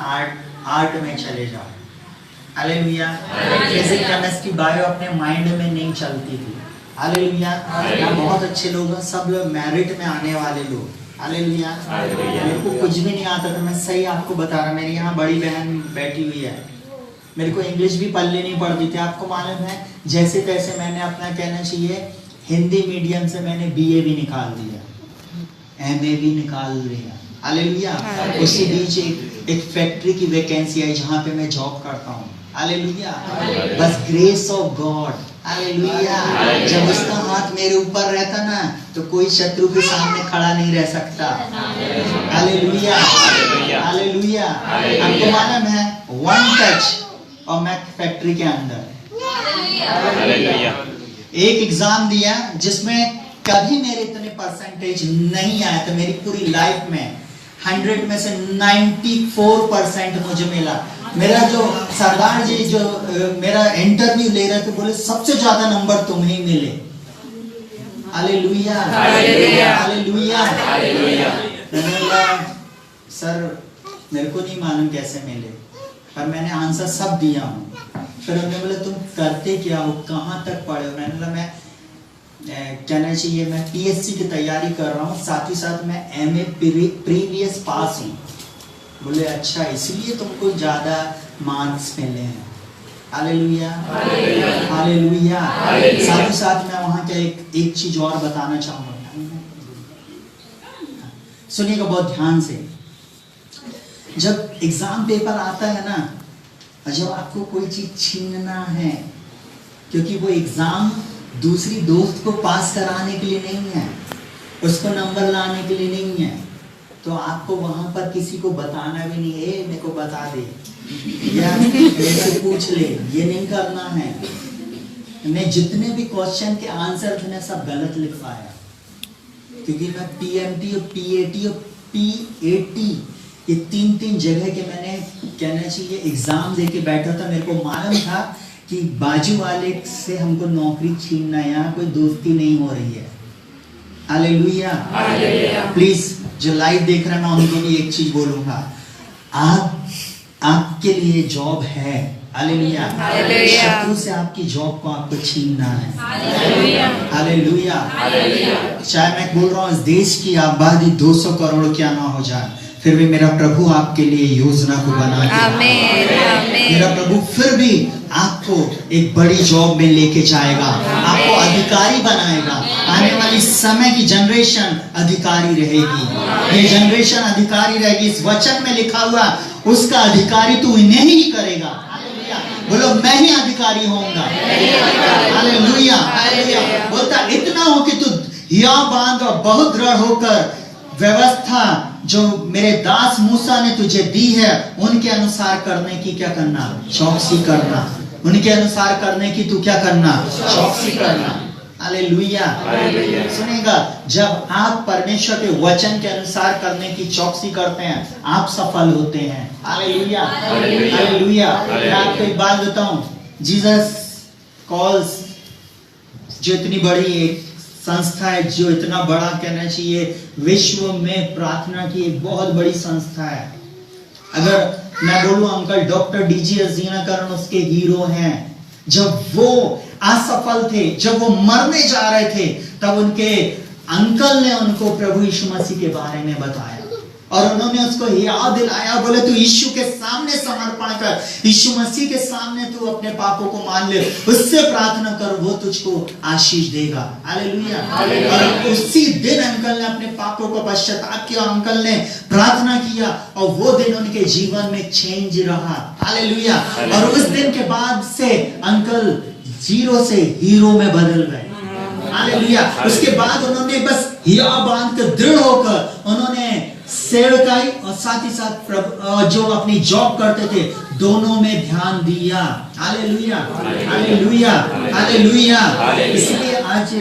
आर्ट में चले जाओ। हालेलुया। फिजिक्स केमिस्ट्री बायो अपने माइंड में नहीं चलती थी। हालेलुया। यहाँ बहुत अच्छे लोग हैं, सब मेरिट में आने वाले लोग। हालेलुया। मेरे को कुछ भी नहीं आता था, मैं सही आपको बता रहा। मेरी यहाँ बड़ी बहन बैठी हुई है, मेरे को इंग्लिश भी पल्ले नहीं पड़ती थी। आपको मालूम है, जैसे तैसे मैंने अपना कहना चाहिए हिंदी मीडियम से मैंने बीए भी निकाल दिया, एमए भी निकाल दिया। हालेलुया। उसी बीच एक फैक्ट्री की वैकेंसी आई जहाँ पे मैं जॉब करता हूँ। हालेलुया। बस ग्रेस ऑफ गॉड। हालेलुया। जब उसका हाथ मेरे ऊपर रहता ना तो कोई शत्रु के सामने खड़ा नहीं रह सकता। Hallelujah, hallelujah. आपको मालूम है, 1 टच और मैं फैक्ट्री के अंदर। एक एग्जाम दिया जिसमें कभी मेरे इतने परसेंटेज नहीं आया था मेरी पूरी लाइफ में। 100 में से 94% मुझे मिला। मेरा जो सरदार जी जो मेरा इंटरव्यू ले रहे थे, बोले सबसे ज्यादा नंबर तुम्हें ही मिले। Hallelujah, hallelujah, hallelujah, hallelujah. मैंने बोला सर मेरे को नहीं मालूम कैसे मिले, पर मैंने आंसर सब दिया हूँ। फिर उन्होंने बोला तुम करते क्या हो, कहाँ तक पढ़े हो? मैंने बोला मैं कहना चाहिए मैं पीएससी की तैयारी कर रहा हूँ, साथ ही साथ मैं एमए प्रीवियस पास हूँ। बोले अच्छा इसलिए तुमको ज्यादा मार्क्स मिले हैं। Hallelujah, hallelujah. साथ ही साथ मैं वहाँ का एक चीज और बताना चाहूँगा, सुनिएगा बहुत ध्यान से। जब एग्जाम पेपर आता है ना, जब आपको कोई चीज छीनना है, क्योंकि वो एग्जाम दूसरी दोस्त को पास कराने के लिए नहीं है, उसको नंबर लाने के लिए नहीं है, तो आपको वहां पर किसी को बताना भी नहीं है, मेरे को बता दे या मेरे से पूछ ले, ये नहीं करना है। मैं जितने भी क्वेश्चन के आंसर थे ना सब गलत लिखवाया, क्योंकि मैं पीएमटी और पीएटी और पीएटी ये तीन जगह के मैंने कहना चाहिए एग्जाम दे के बैठा था। मेरे को मालूम था कि बाजू वाले से हमको नौकरी छीनना है, यहाँ कोई दोस्ती नहीं हो रही है। हालेलुया, प्लीज जो लाइव देख रहे हैं मैं उनको भी एक चीज बोलूंगा, आपके लिए जॉब है। हालेलुया, शत्रु से आपकी जॉब को आपको छीनना है। हालेलुया, चाहे मैं बोल रहा हूँ इस देश की आबादी 200 करोड़ क्या ना हो जाए, फिर भी मेरा प्रभु आपके लिए योजना को बना के मेरा प्रभु फिर भी आपको एक बड़ी जॉब में लेके जाएगा, आपको अधिकारी बनाएगा। आने वाली समय की जनरेशन अधिकारी रहेगी, ये जनरेशन अधिकारी रहेगी। इस वचन में लिखा हुआ उसका अधिकारी तू इन्हें ही करेगा। बोलो मैं ही अधिकारी होऊंगा। Hallelujah, hallelujah. बोलता इतना हो कि तू हिया बांध और बहुत दृढ़ होकर व्यवस्था जो मेरे दास मूसा ने तुझे दी है उनके अनुसार करने की क्या करना, चौकसी करना। उनके अनुसार करने की तू क्या करना, चौकसी करना। हालेलुया, सुनेगा जब आप परमेश्वर के वचन के अनुसार करने की चौकसी करते हैं आप सफल होते हैं। Hallelujah, hallelujah. मैं आपको एक बात बताऊं, जीसस कॉल्स जो इतनी बड़ी एक संस्था है, जो इतना बड़ा कहना चाहिए विश्व में प्रार्थना की एक बहुत बड़ी संस्था है। अगर मैं बोलूं अंकल डॉक्टर डीजीएस दीनाकरण उसके हीरो हैं। जब वो असफल थे, जब वो मरने जा रहे थे, तब उनके अंकल ने उनको प्रभु यीशु मसीह के बारे में बताया और उन्होंने उसको याद दिलाया। बोले तू यीशु के सामने समर्पण कर, यीशु मसीह के सामने तू अपने पापों को मान ले, उससे प्रार्थना कर, वो तुझको आशीष देगा। हालेलुया। और उसी दिन अंकल ने अपने पापों को पश्चाताप किया, अंकल ने प्रार्थना किया और वो दिन उनके जीवन में चेंज रहा। हालेलुया। और उस दिन के बाद से अंकल जीरो से हीरो में बदल गए। हालेलुया। उसके बाद उन्होंने बस हिया बांध कर दृढ़ होकर उन्होंने सेवकाई और साथ ही साथ जो अपनी जॉब करते थे दोनों में ध्यान दिया। Hallelujah, hallelujah, hallelujah. इसलिए आज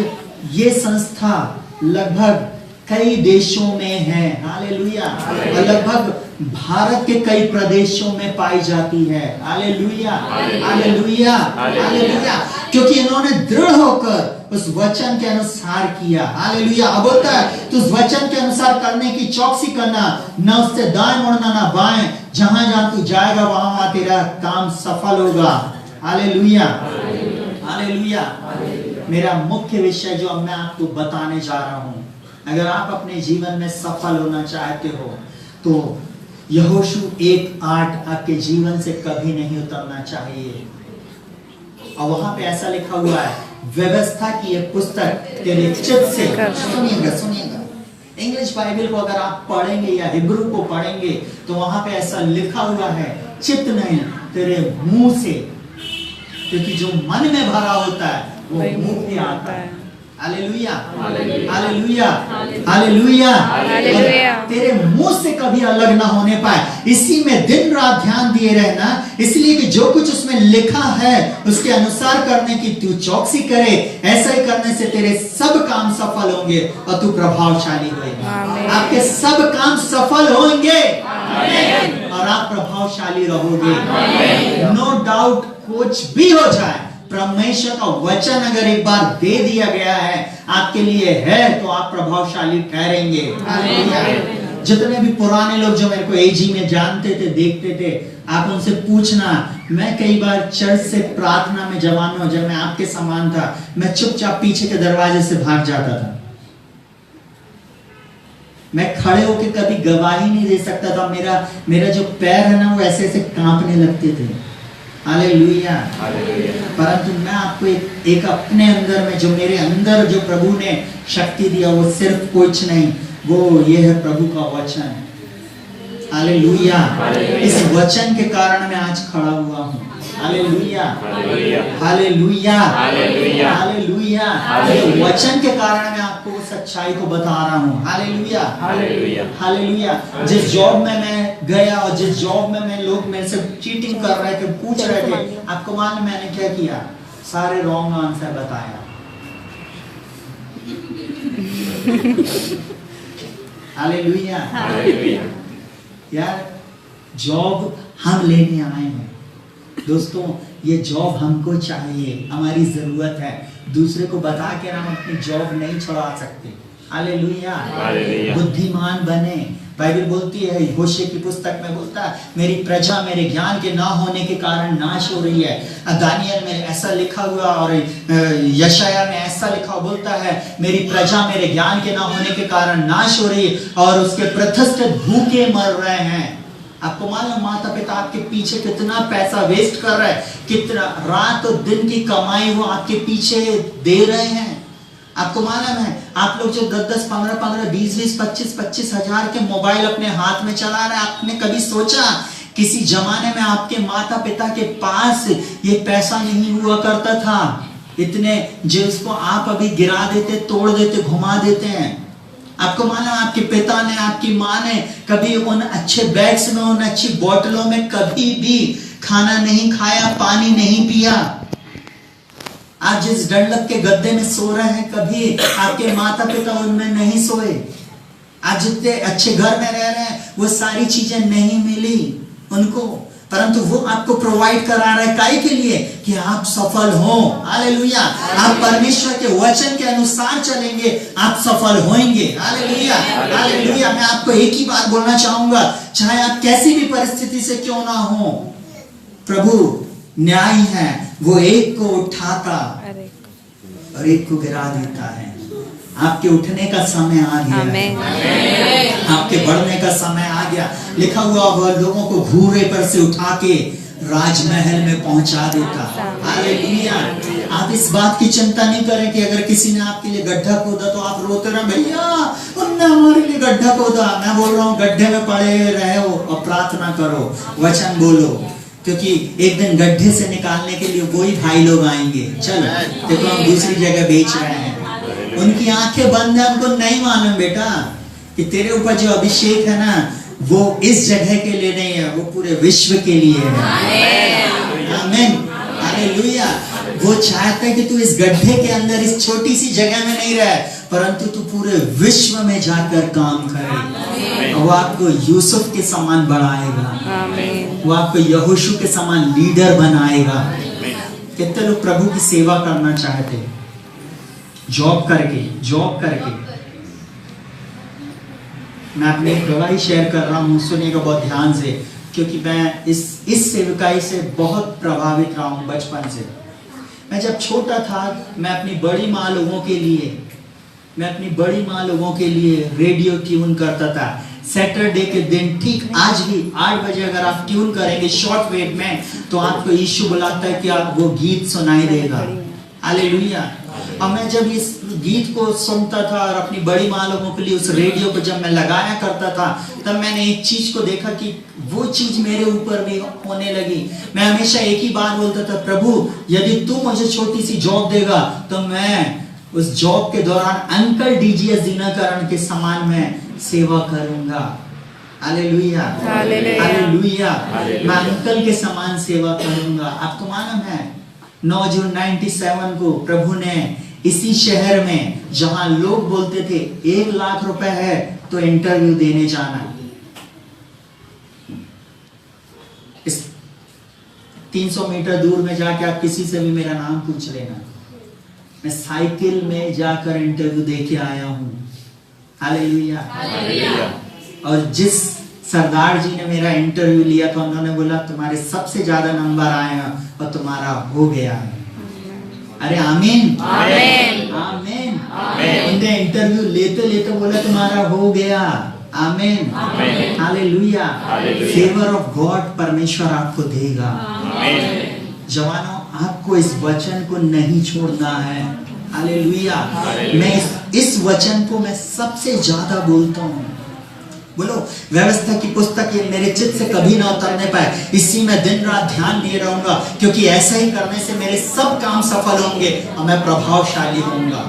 ये संस्था लगभग कई देशों में है। हालेलुया। और लगभग भारत के कई प्रदेशों में पाई जाती है। Hallelujah, hallelujah, hallelujah. क्योंकि इन्होंने दृढ़ होकर उस वचन के अनुसार किया। हालेलुया। अब होता है तो उस वचन के अनुसार करने की चौकसी करना, न उससे दाएं मुड़ना ना बाएं। जहां जहां तू जाएगा वहां तेरा काम सफल होगा। Hallelujah, hallelujah. मेरा मुख्य विषय जो अब मैं आपको बताने जा रहा हूं, अगर आप अपने जीवन में सफल होना चाहते हो तो यहोशू 1:8 आपके जीवन से कभी नहीं उतरना चाहिए। और वहां पे ऐसा लिखा हुआ है, व्यवस्था की ये पुस्तक तेरे चित्त से, सुनिएगा सुनिएगा, इंग्लिश बाइबल को अगर आप पढ़ेंगे या हिब्रू को पढ़ेंगे तो वहां पे ऐसा लिखा हुआ है, चित्त नहीं तेरे मुंह से, क्योंकि जो मन में भरा होता है वो मुंह पे आता है। Hallelujah, hallelujah, hallelujah, hallelujah. तेरे मुंह से कभी अलग ना होने पाए, इसी में दिन रात ध्यान दिए रहना, इसलिए कि जो कुछ उसमें लिखा है उसके अनुसार करने की तू चौकसी करे। ऐसा ही करने से तेरे सब काम सफल होंगे और तू प्रभावशाली होएगा। आपके सब काम सफल होंगे और आप प्रभावशाली रहोगे। नो डाउट, कुछ भी हो जाए, परमेश्वर का वचन अगर एक बार दे दिया गया है आपके लिए है तो आप प्रभावशाली ठहरेंगे। जितने भी पुराने लोग जो मेरे को एजी में जानते थे, देखते थे, आप उनसे पूछना, मैं कई बार चर्च से प्रार्थना में जवानों जब मैं आपके समान था, मैं चुपचाप पीछे के दरवाजे से भाग जाता था। मैं खड़े होकर कभी गवाही नहीं दे सकता था। मेरा जो पैर है ना वो ऐसे ऐसे कांपने लगते थे। हालेलुया। परंतु मैं आपको एक अपने अंदर में, जो मेरे अंदर जो प्रभु ने शक्ति दिया, वो सिर्फ कुछ नहीं, वो ये है प्रभु का वचन। हालेलुया। इस वचन के कारण मैं आज खड़ा हुआ हूँ। Hallelujah, hallelujah, hallelujah. वचन के कारण मैं आपको वो सच्चाई को बता रहा हूँ। Hallelujah, hallelujah. जिस जॉब में मैं गया और जिस जॉब में मैं, लोग मेरे से चीटिंग कर रहे थे, पूछ रहे थे, आपको मालूम मैंने क्या किया? सारे रॉन्ग आंसर बताया। हालेलुया। यार, जॉब हम लेने आए हैं दोस्तों, ये जॉब हमको चाहिए, हमारी जरूरत है। दूसरे को बता के हम अपनी जॉब नहीं छुड़ा सकते। हालेलुया। बुद्धिमान बने। बाइबल बोलती है, होशे की पुस्तक में बोलता है, मेरी प्रजा मेरे ज्ञान के ना होने के कारण नाश हो रही है। दानियल में ऐसा लिखा हुआ और यशाया में ऐसा लिखा, बोलता है मेरी प्रजा मेरे ज्ञान के ना होने के कारण नाश हो रही है और उसके प्रतिष्ठित भूखे मर रहे हैं। आपको मालूम, माता पिता आपके पीछे कितना पैसा वेस्ट कर रहा है, कितना रात और दिन की कमाई वो आपके पीछे दे रहे हैं। आपको मालूम है, आप लोग जो 10-10, 15-15, 20-20, 25-25 हजार के मोबाइल अपने हाथ में चला रहे हैं। आपने कभी सोचा किसी जमाने में आपके माता पिता के पास ये पैसा नहीं हुआ करता था, इतने जिसको आप अभी गिरा देते, तोड़ देते, घुमा देते हैं। आपको मालूम, आपके पिता ने, आपकी माँ ने कभी उन अच्छे बैग्स में, उन अच्छी बोतलों में कभी भी खाना नहीं खाया, पानी नहीं पिया। आज जिस डंडक के गद्दे में सो रहे हैं, कभी आपके माता पिता उनमें नहीं सोए। आज जितने अच्छे घर में रह रहे हैं, वो सारी चीजें नहीं मिली उनको, परंतु वो आपको प्रोवाइड करा रहा है। काहे के लिए? कि आप सफल हो। हालेलुया। आप परमेश्वर के वचन के अनुसार चलेंगे, आप सफल होंगे। Hallelujah, hallelujah. मैं आपको एक ही बात बोलना चाहूंगा, चाहे आप कैसी भी परिस्थिति से क्यों ना हो, प्रभु न्यायी है। वो एक को उठाता और एक को गिरा देता है। आपके उठने का समय आ गया, आपके बढ़ने का समय आ गया। लिखा हुआ, वह लोगों को घूरे पर से उठा के राजमहल में पहुंचा देता। हालेलुया। आप इस बात की चिंता नहीं करें कि अगर किसी ने आपके लिए गड्ढा खोदा तो आप रोते रहे, भैया उनने हमारे लिए गड्ढा खोदा। मैं बोल रहा हूँ, गड्ढे में पड़े रहो और प्रार्थना करो, वचन बोलो, क्योंकि एक दिन गड्ढे से निकालने के लिए वही भाई लोग आएंगे। चलो देखो, हम दूसरी जगह बेच रहे हैं। उनकी आंखें बंद है, उनको नहीं मालूम बेटा कि तेरे ऊपर जो अभिषेक है ना, वो इस जगह के लिए नहीं है, वो पूरे विश्व के लिए है। आमीन, हालेलुया। वो चाहता है कि तू इस गड्ढे के अंदर, इस छोटी सी जगह में नहीं रहे, परंतु तू पूरे विश्व में जाकर काम करे। वो आपको यूसुफ के समान बढ़ाएगा, वो आपको यहोशू के समान लीडर बनाएगा। कितने लोग प्रभु की सेवा करना चाहते हैं, जॉब करके। मैं अपनी एक गवाही शेयर कर रहा हूँ, सुनिएगा बहुत ध्यान से, क्योंकि मैं इस सेवकाई से बहुत प्रभावित रहा हूँ बचपन से। मैं जब छोटा था, मैं अपनी बड़ी माँ लोगों के लिए रेडियो ट्यून करता था। सैटरडे के दिन, ठीक आज भी 8 बजे अगर आप ट्यून करेंगे शॉर्ट वेव में, तो आपको यीशु बुलाता है कि आप वो गीत सुनाई देगा। हालेलुया। और मैं जब इस गीत को सुनता था और अपनी बड़ी माँ लोगों के लिए उस रेडियो को जब मैं लगाया करता था, तब मैंने एक चीज को देखा कि वो चीज मेरे ऊपर भी होने लगी। मैं हमेशा एक ही बात बोलता था, प्रभु यदि तू मुझे छोटी सी जॉब देगा तो मैं उस जॉब के दौरान अंकल डीजीएस दीनाकरण के समान मैं सेवा करूंगा। Hallelujah, hallelujah. मैं अंकल के समान सेवा करूंगा। आपको मालूम है, 9 जून 97 को प्रभु ने इसी शहर में, जहां लोग बोलते थे 1 लाख रुपए है तो इंटरव्यू देने जाना, 300 मीटर दूर में जाके आप किसी से भी मेरा नाम पूछ लेना। मैं साइकिल में जाकर इंटरव्यू दे के आया हूँ। हालेलुया। और जिस सरदार जी ने मेरा इंटरव्यू लिया तो उन्होंने बोला तुम्हारे सबसे ज्यादा नंबर आए हैं और तुम्हारा हो गया है। अरे आमीन आमीन आमीन। उनने इंटरव्यू लेते लेते बोला तुम्हारा हो गया। आमीन हालेलुया। फेवर ऑफ गॉड परमेश्वर आपको देगा। जवानों, आपको इस वचन को नहीं छोड़ना है। हालेलुया। मैं इस वचन को मैं सबसे ज्यादा बोलता हूँ। बोलो, व्यवस्था की पुस्तक ये मेरे चित्त से कभी ना उतरने पाए, इसी में दिन रात ध्यान दिए रहूंगा, क्योंकि ऐसा ही करने से मेरे सब काम सफल होंगे और मैं प्रभावशाली होऊंगा।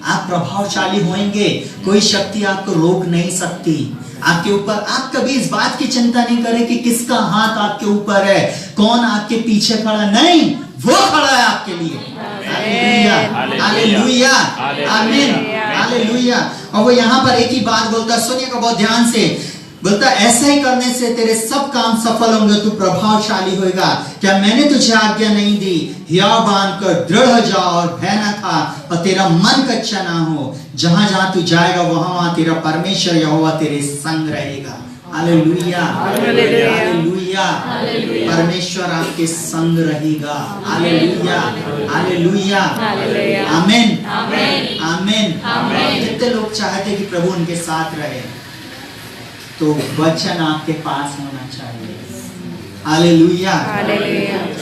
आप प्रभावशाली होंगे, कोई शक्ति आपको रोक नहीं सकती। आपके ऊपर, आप कभी इस बात की चिंता नहीं करें कि किसका हाथ आपके ऊपर है, कौन आपके पीछे खड़ा, नहीं, वो खड़ा है आपके लिए। हालेलुया हालेलुया आमीन हालेलुया। और वो यहाँ पर एक ही बात बोलता, सुनिएगा बहुत ध्यान से, बोलता ऐसा ही करने से तेरे सब काम सफल होंगे, तू प्रभावशाली होगा। क्या मैंने तुझे आज्ञा नहीं दी, हियाव बांधकर दृढ़ हो जा और भय न खा और तेरा मन कच्चा ना हो। जहां जहां तू जाएगा वहां वहां तेरा परमेश्वर यहोवा तेरे संग रहेगा। Hallelujah hallelujah. परमेश्वर आपके संग रहेगा। हालेलुया हालेलुया आमीन आमीन आमीन। कितने लोग चाहते कि प्रभु उनके साथ रहे, तो वचन आपके पास होना चाहिए। हालेलुया।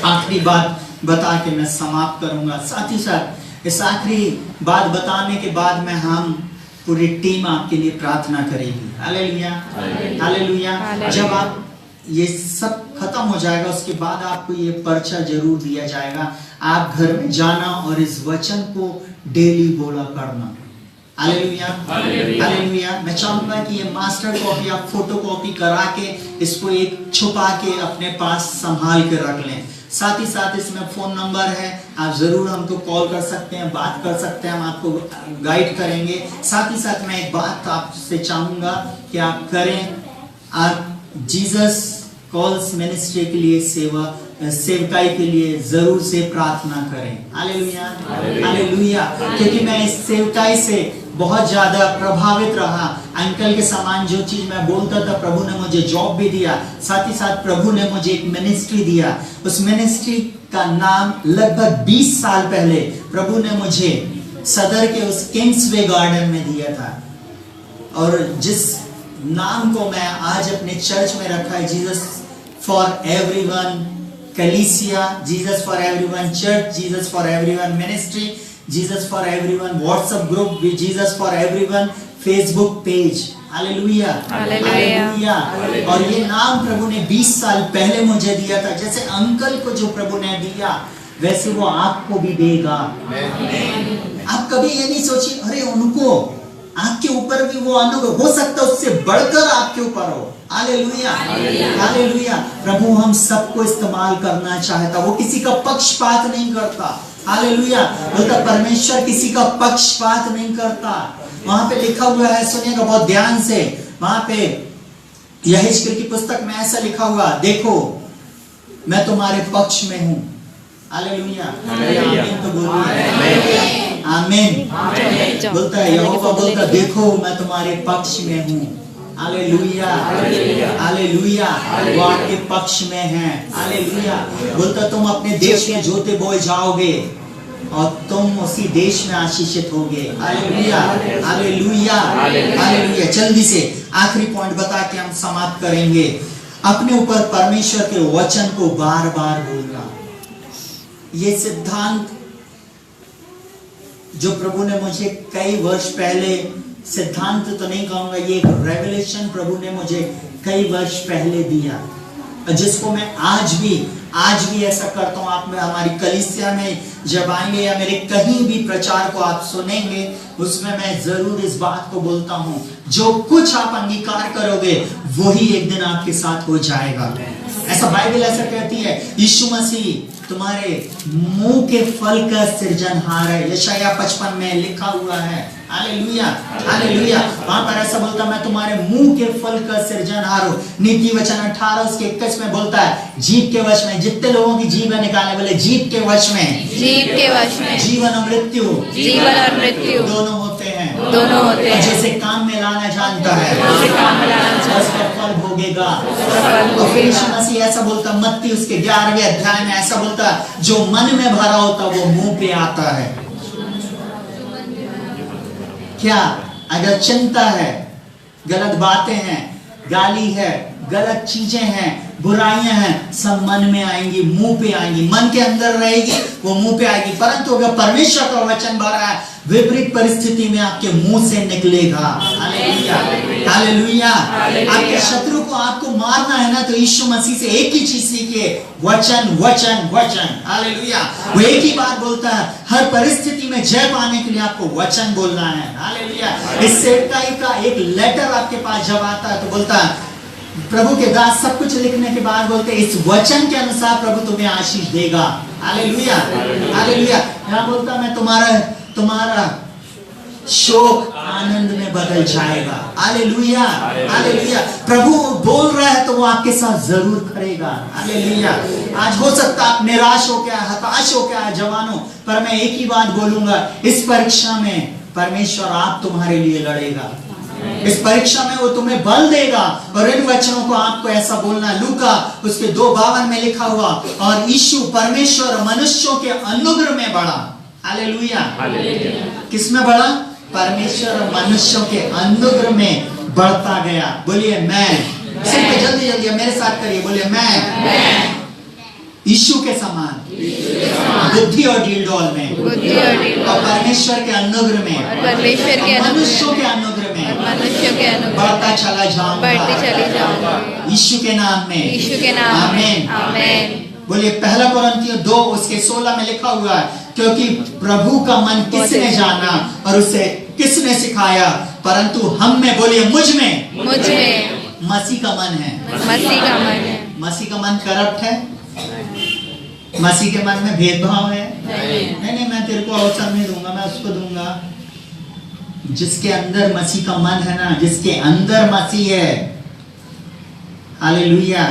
आखिरी बात बता के मैं समाप्त करूंगा। साथ ही साथ इस आखिरी बात बताने के बाद में हम पूरी टीम आपके लिए प्रार्थना करेगी। Hallelujah hallelujah. जब आप ये सब खत्म हो जाएगा उसके बाद आपको ये पर्चा जरूर दिया जाएगा। आप घर में जाना और इस वचन को डेली बोला करना। Hallelujah hallelujah. मैं चाहूंगा कि ये मास्टर कॉपी आप फोटो कॉपी करा के इसको एक छुपा के अपने पास संभाल के रख लें। साथ ही साथ इसमें फोन नंबर है, आप जरूर हमको कॉल कर सकते हैं, बात कर सकते हैं, हम आपको गाइड करेंगे। साथ ही साथ मैं एक बात आपसे चाहूंगा कि आप करें, आप जीसस कॉल्स मिनिस्ट्री के लिए सेवकाई के लिए जरूर से प्रार्थना करें। Hallelujah hallelujah. क्योंकि मैं इस सेवकाई से बहुत ज्यादा प्रभावित रहा। अंकल के समान जो चीज मैं बोलता था, प्रभु ने मुझे जॉब भी दिया, साथ ही साथ प्रभु ने मुझे एक मिनिस्ट्री दिया। उस मिनिस्ट्री का नाम लगभग 20 साल पहले प्रभु ने मुझे सदर के उस किंग्सवे गार्डन में दिया था, और जिस नाम को मैं आज अपने चर्च में रखा है, जीसस फॉर एवरीवन कलीसिया, Jesus for everyone church, Jesus for everyone ministry, Jesus for everyone WhatsApp group, Jesus for everyone Facebook page. Hallelujah hallelujah. और ये नाम प्रभु ने 20 साल पहले मुझे दिया था। जैसे अंकल को जो प्रभु ने दिया वैसे वो आपको भी देगा। आप कभी ये नहीं सोचिए अरे उनको, आपके ऊपर भी वो अनुभव हो सकता है, उससे बढ़कर आपके ऊपर हो। Hallelujah hallelujah. प्रभु हम सबको इस्तेमाल करना चाहता, वो किसी का पक्षपात नहीं करता। हालेलुया। बोलता परमेश्वर किसी का पक्षपात नहीं करता। वहां पे लिखा हुआ है, सुनिएगा बहुत ध्यान से, वहां पे यहेजकेल की पुस्तक में ऐसा लिखा हुआ, देखो मैं तुम्हारे पक्ष में हूं। हालेलुया आमीन। तो बोलिए आमीन। बोलता है यहोवा, बोलता देखो मैं तुम्हारे पक्ष में हूं। Hallelujah hallelujah. वो आपके पक्ष में है। हालेलुया। बोलता तुम अपने देश में जोते बोए जाओगे और तुम उसी देश में आशीषित होगे। Hallelujah hallelujah hallelujah. जल्दी से आखिरी पॉइंट बता के हम समाप्त करेंगे। अपने ऊपर परमेश्वर के वचन को बार बार बोलना। ये सिद्धांत जो प्रभु ने मुझे कई वर्ष पहले, सिद्धांत तो नहीं कहूंगा, ये एक रेवलेशन प्रभु ने मुझे कई वर्ष पहले दिया, जिसको मैं आज भी ऐसा करता हूँ। आप में हमारी कलीसिया में जब आएंगे या मेरे कहीं भी प्रचार को आप सुनेंगे, उसमें मैं जरूर इस बात को बोलता हूँ, जो कुछ आप अंगीकार करोगे वही एक दिन आपके साथ हो जाएगा। ऐसा बाइबल ऐसा कहती है, यीशु मसीह तुम्हारे मुंह के फल का सृजनहार है। यशायाह 55 में लिखा हुआ है। Hallelujah, hallelujah. वहां पर ऐसा बोलता, मैं तुम्हारे मुंह के फल का सृजनहार हूं। नीति वचन 18 उसके 21 में बोलता है, जीभ के वश में। जितने लोगों की जीभ निकाले, बोले जीभ के वश में, जीव के वश में जीवन और मृत्यु, जीवन और मृत्यु दोनों होते हैं, दोनों होते हैं। जिसे काम में लाना जानता है जिसे काम में लाना जानता है, उसका फल भोगेगा। फल तो फिर यीशु मसीह ऐसा बोलता, मत्ती उसके 11वें अध्याय में ऐसा बोलता, जो मन में भरा होता वो मुंह पे आता है। क्या? अगर चिंता है, गलत बातें हैं, गाली है, गलत चीजें हैं, बुराइयां हैं, सब मन में आएंगी, मुंह पे आएंगी, मन के अंदर रहेगी, वो मुंह पे आएगी। परंतु अगर परमेश्वर का वचन भरा है, विपरीत परिस्थिति में आपके मुंह से निकलेगा। Hallelujah, hallelujah. आपके शत्रु को आपको मारना है ना, तो यीशु मसीह से एक ही चीज सीखिए, वचन, वचन, वचन। हालेलुया। वो एक ही बात बोलता है, हर परिस्थिति में जय पाने के लिए आपको वचन बोलना है। हालेलुया। इस सेवकाई का एक लेटर आपके पास जब आता है, तो बोलता है, प्रभु के दास सब कुछ लिखने के बाद बोलते, इस वचन के अनुसार प्रभु तुम्हें आशीष देगा। Hallelujah, hallelujah. यहाँ बोलता, मैं तुम्हारा शोक आनंद में बदल जाएगा। Hallelujah, hallelujah. प्रभु बोल रहा है तो वो आपके साथ जरूर करेगा। हालेलुया। आज हो सकता है आप निराश हो गया, हताश हो गया जवानों, पर मैं एक ही बात बोलूंगा, इस परीक्षा में परमेश्वर आप तुम्हारे लिए लड़ेगा। इस परीक्षा में वो तुम्हें बल देगा। और इन वचनों को आपको ऐसा बोलना, लूका उसके 2:52 में लिखा हुआ, और यीशु परमेश्वर मनुष्यों के अनुग्रह में बढ़ा। हालेलुया। किस में बढ़ा? परमेश्वर मनुष्यों के अनुग्रह में बढ़ता गया। बोलिए मैं। सिर्फ जल्दी जल्दी मेरे साथ करिए, बोलिए मैं यीशु के समान बुद्धि और डीलडौल में, और परमेश्वर के अनुग्रह में, परमेश्वर के मनुष्यों के अनुग्रह में, मनुष्य के अनुग्रह बढ़ता चला जाऊंगा, बढ़ती चली जाऊंगा, यीशु के नाम में, यीशु के नाम में। आमीन, आमीन। बोलिए 1 कोरिन्थियों 2 उसके 16 में लिखा हुआ है, क्योंकि प्रभु का मन किसने जाना और उसे किसने सिखाया, परंतु हम में, बोलिए मुझ में मसीह का मन है। मसीह का मन है। मसीह का मन करप्ट है? मसीह के मन में भेदभाव है? नहीं, मैं तेरे को अवसर नहीं दूंगा, मैं उसको दूंगा। जिसके अंदर मसीह का मन है ना, जिसके अंदर मसीह है, हालेलुया,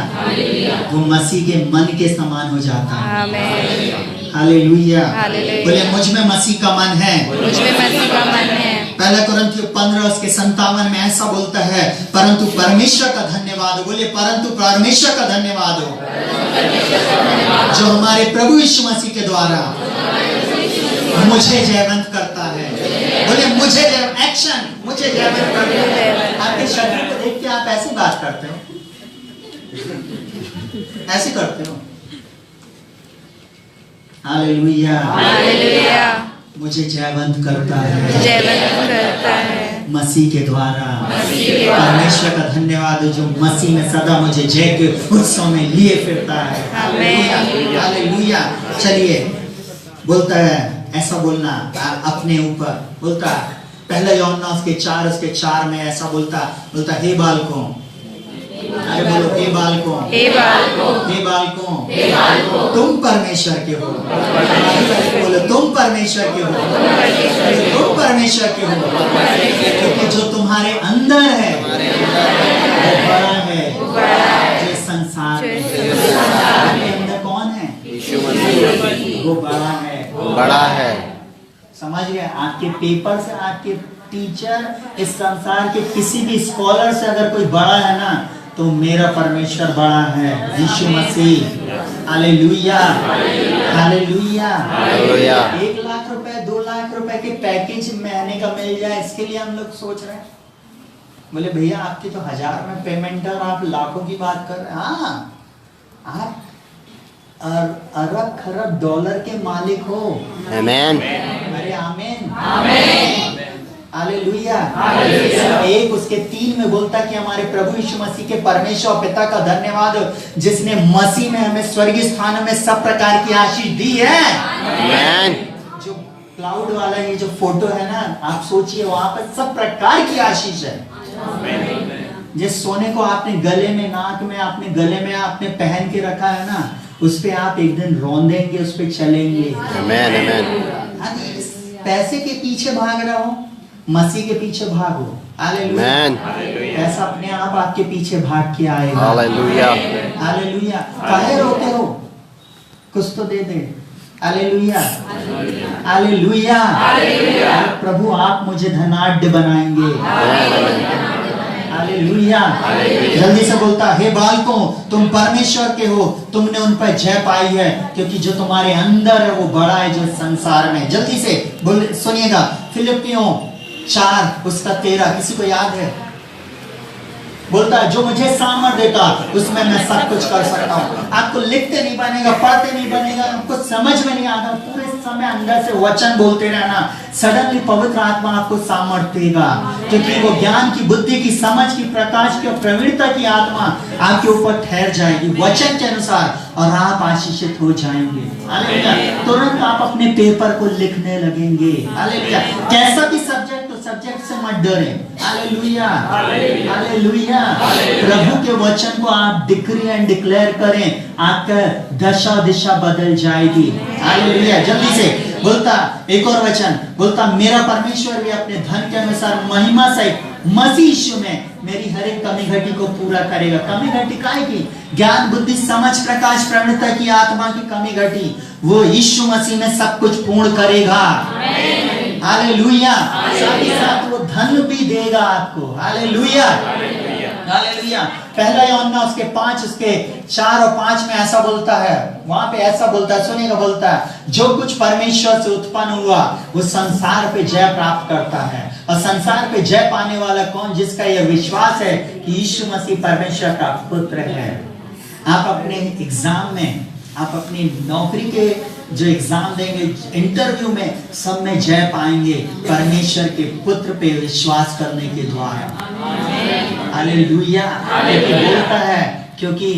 वो मसीह के मन के समान हो जाता है। आमीन। हालेलुया। हालेलुया। बोले मुझ में मसीह का मन है। मुझ में मसीह का मन है। 1 कोरिन्थियों 15 उसके 57 में ऐसा बोलता है, परंतु परमेश्वर का धन्यवाद हो। बोले परंतु परमेश्वर का धन्यवाद हो, जो हमारे प्रभु यीशु मसीह के द्वारा मुझे जयवंत करता है। बोले मुझे एक्शन, मुझे जयवंत करता है। आपके शत्रु को देख के आप ऐसी बात करते हो, ऐसे करते हो। Hallelujah, hallelujah. मुझे जयवंत करता है, जयवंत करता है मसीह के द्वारा। परमेश्वर का धन्यवाद जो मसीह में सदा मुझे जय के उत्सव में लिए फिरता है। आमीन। हालेलुया। चलिए, बोलता है ऐसा बोलना अपने ऊपर, बोलता 1 यूहन्ना उसके 4 में ऐसा बोलता, हे बालकों, अरे बोलो हे बालकों, हे बालकों, हे बालकों, तुम परमेश्वर के हो। बोलो तुम परमेश्वर के हो, तुम परमेश्वर के हो, क्योंकि जो तुम्हारे अंदर है वो बड़ा है जो संसार में। आपके अंदर कौन है? वो बड़ा है। समझ गए? आपके पेपर से, आपके टीचर, इस संसार के किसी भी स्कॉलर से अगर कोई बड़ा है ना, तो मेरा परमेश्वर बड़ा है, यीशु मसीह। Hallelujah, hallelujah. 1 लाख रुपए 2 लाख रुपए के पैकेज महीने का मिल जाए, इसके लिए हम लोग सोच रहे हैं। बोले भैया आपकी तो 1000 में पेमेंट है और आप लाखों की बात कर रहे हैं। हाँ, आप अरब खरब डॉलर के मालिक हो। आमीन। अरे आमीन, आमीन, हालेलुया। 1 उसके 3 में बोलता कि हमारे प्रभु यीशु मसीह के परमेश्वर पिता का धन्यवाद जिसने मसीह में हमें स्वर्गीय स्थान में सब प्रकार की आशीष दी है। आमीन। जो क्लाउड वाला ये जो फोटो है ना, आप सोचिए वहां पर सब प्रकार की आशीष है। जिस सोने को आपने गले में, नाक में, आपने गले में आपने पहन के रखा है ना, उस पे आप एक दिन रौंदेंगे, उस पे चलेंगे। Amen. Amen. अरे इस पैसे के पीछे भाग रहा हो, मसीह के पीछे भागो। हालेलुया। Amen. पैसा अपने आप आपके पीछे भाग के आएगा। Hallelujah. हालेलुया। काहे रोते हो? कुछ तो दे दे। हालेलुया। हालेलुया। प्रभु आप मुझे धनाढ्य बनाएंगे। हालेलुया। जल्दी से बोलता, हे बालकों तुम परमेश्वर के हो, तुमने उन पर जय पाई है, क्योंकि जो तुम्हारे अंदर है वो बड़ा है जो संसार में। जल्दी से बोल, सुनिएगा, फिलिपियों 4 उसका 13, किसी को याद है? बोलता है जो मुझे सामर्थ देता उसमें मैं सब कुछ कर सकता हूँ। आपको लिखते नहीं बनेगा, पढ़ते नहीं बनेगा, आपको समझ में नहीं आता, पूरे समय अंदर से वचन बोलते रहना, सडनली पवित्र आत्मा आपको सामर्थ देगा, क्योंकि वो ज्ञान की, बुद्धि की, समझ की, प्रकाश की और प्रवीणता की आत्मा आपके ऊपर ठहर जाएगी वचन के अनुसार, और आप आशीषित हो जाएंगे। हालेलुया। तुरंत आप अपने पेपर को लिखने लगेंगे। हालेलुया। कैसा भी सब्जेक्ट, तो सब्जेक्ट से मत डरें। हालेलुया। हालेलुया। प्रभु के वचन को आप डिक्री एंड डिक्लेयर करें, आपका दशा दिशा बदल जाएगी। हालेलुया। जल्दी से बोलता, एक और वचन बोलता, मेरा परमेश्वर भी अपने धन के अनुसार महिमा सहित मसीह यीशु में मेरी हर एक कमी घटी को पूरा करेगा। कमी घटी काहे की? ज्ञान, बुद्धि, समझ, प्रकाश, प्रवीणता की आत्मा की कमी घटी, वो यीशु मसीह में सब कुछ पूर्ण करेगा। हालेलुया। साथ ही साथ वो धन भी देगा आपको। हालेलुया। हालेलुया। पहला यूहन्ना उसके 5 उसके 4 और 5 में ऐसा बोलता है, वहां पे ऐसा बोलता है, सुनिएगा, बोलता है जो कुछ परमेश्वर से उत्पन्न हुआ वो संसार पे जय प्राप्त करता है, और संसार पे जय पाने वाला कौन? जिसका यह विश्वास है कि यीशु मसीह परमेश्वर का पुत्र है। आप अपने एग्जाम में, आप अपनी नौकरी के जो एग्जाम देंगे, इंटरव्यू में, सब में जय पाएंगे परमेश्वर के पुत्र पे विश्वास करने के द्वारा। हालेलुया। बोलता है क्योंकि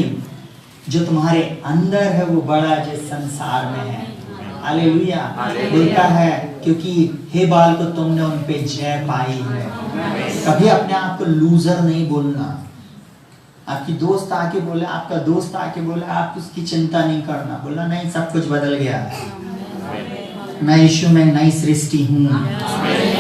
जो तुम्हारे अंदर है वो बड़ा जो संसार में है। हालेलुया। बोलता है क्योंकि हे बाल को तुमने उन पे जय पाई है। कभी अपने आप को लूजर नहीं बोलना। आपकी दोस्त आके बोले, आपका दोस्त आके बोले, आप उसकी चिंता नहीं करना, बोलना नहीं, सब कुछ बदल गया, मैं यीशु में नई सृष्टि हूँ,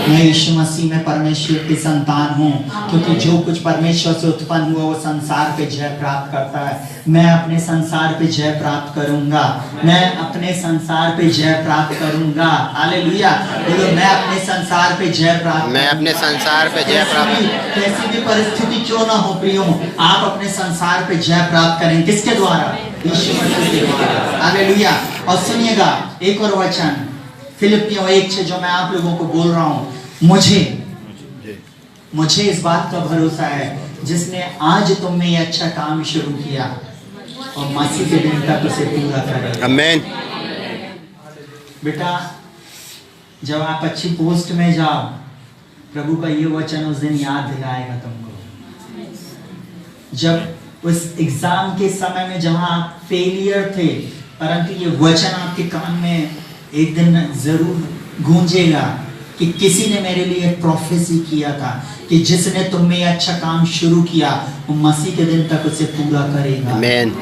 मैं यीशु मसीह में परमेश्वर की संतान हूँ, क्योंकि जो कुछ परमेश्वर से उत्पन्न हुआ वो संसार पे जय प्राप्त करता है। मैं अपने संसार पे जय प्राप्त करूंगा, मैं अपने संसार पे जय प्राप्त करूंगा। हालेलुया। बोलो, मैं अपने संसार पे जय प्राप्त, मैं अपने संसार पे जय प्राप्त, कैसी भी परिस्थिति क्यों ना हो प्रियो, आप अपने संसार पे जय प्राप्त करें। किसके द्वारा? यीशु मसीह के द्वारा। हालेलुया। और सुनिएगा एक और वचन फिलिपियों 1:6 जो मैं आप लोगों को बोल रहा हूँ, मुझे इस बात का भरोसा है जिसने आज तुम में ये अच्छा काम शुरू किया और मसीह के दिन तक उसे पूरा करेगा। आमीन। बेटा, जब आप अच्छी पोस्ट में जाओ, प्रभु का ये वचन उस दिन याद दिलाएगा तुमको। जब उस एग्जाम के समय में जहां आप फेलियर थे, परंतु ये वचन आपके कान में एक दिन जरूर गूंजेगा कि किसी ने मेरे लिए प्रोफेसी किया था कि जिसने तुम में अच्छा काम शुरू किया वो मसीह के दिन तक उसे पूरा करेगा। आमीन।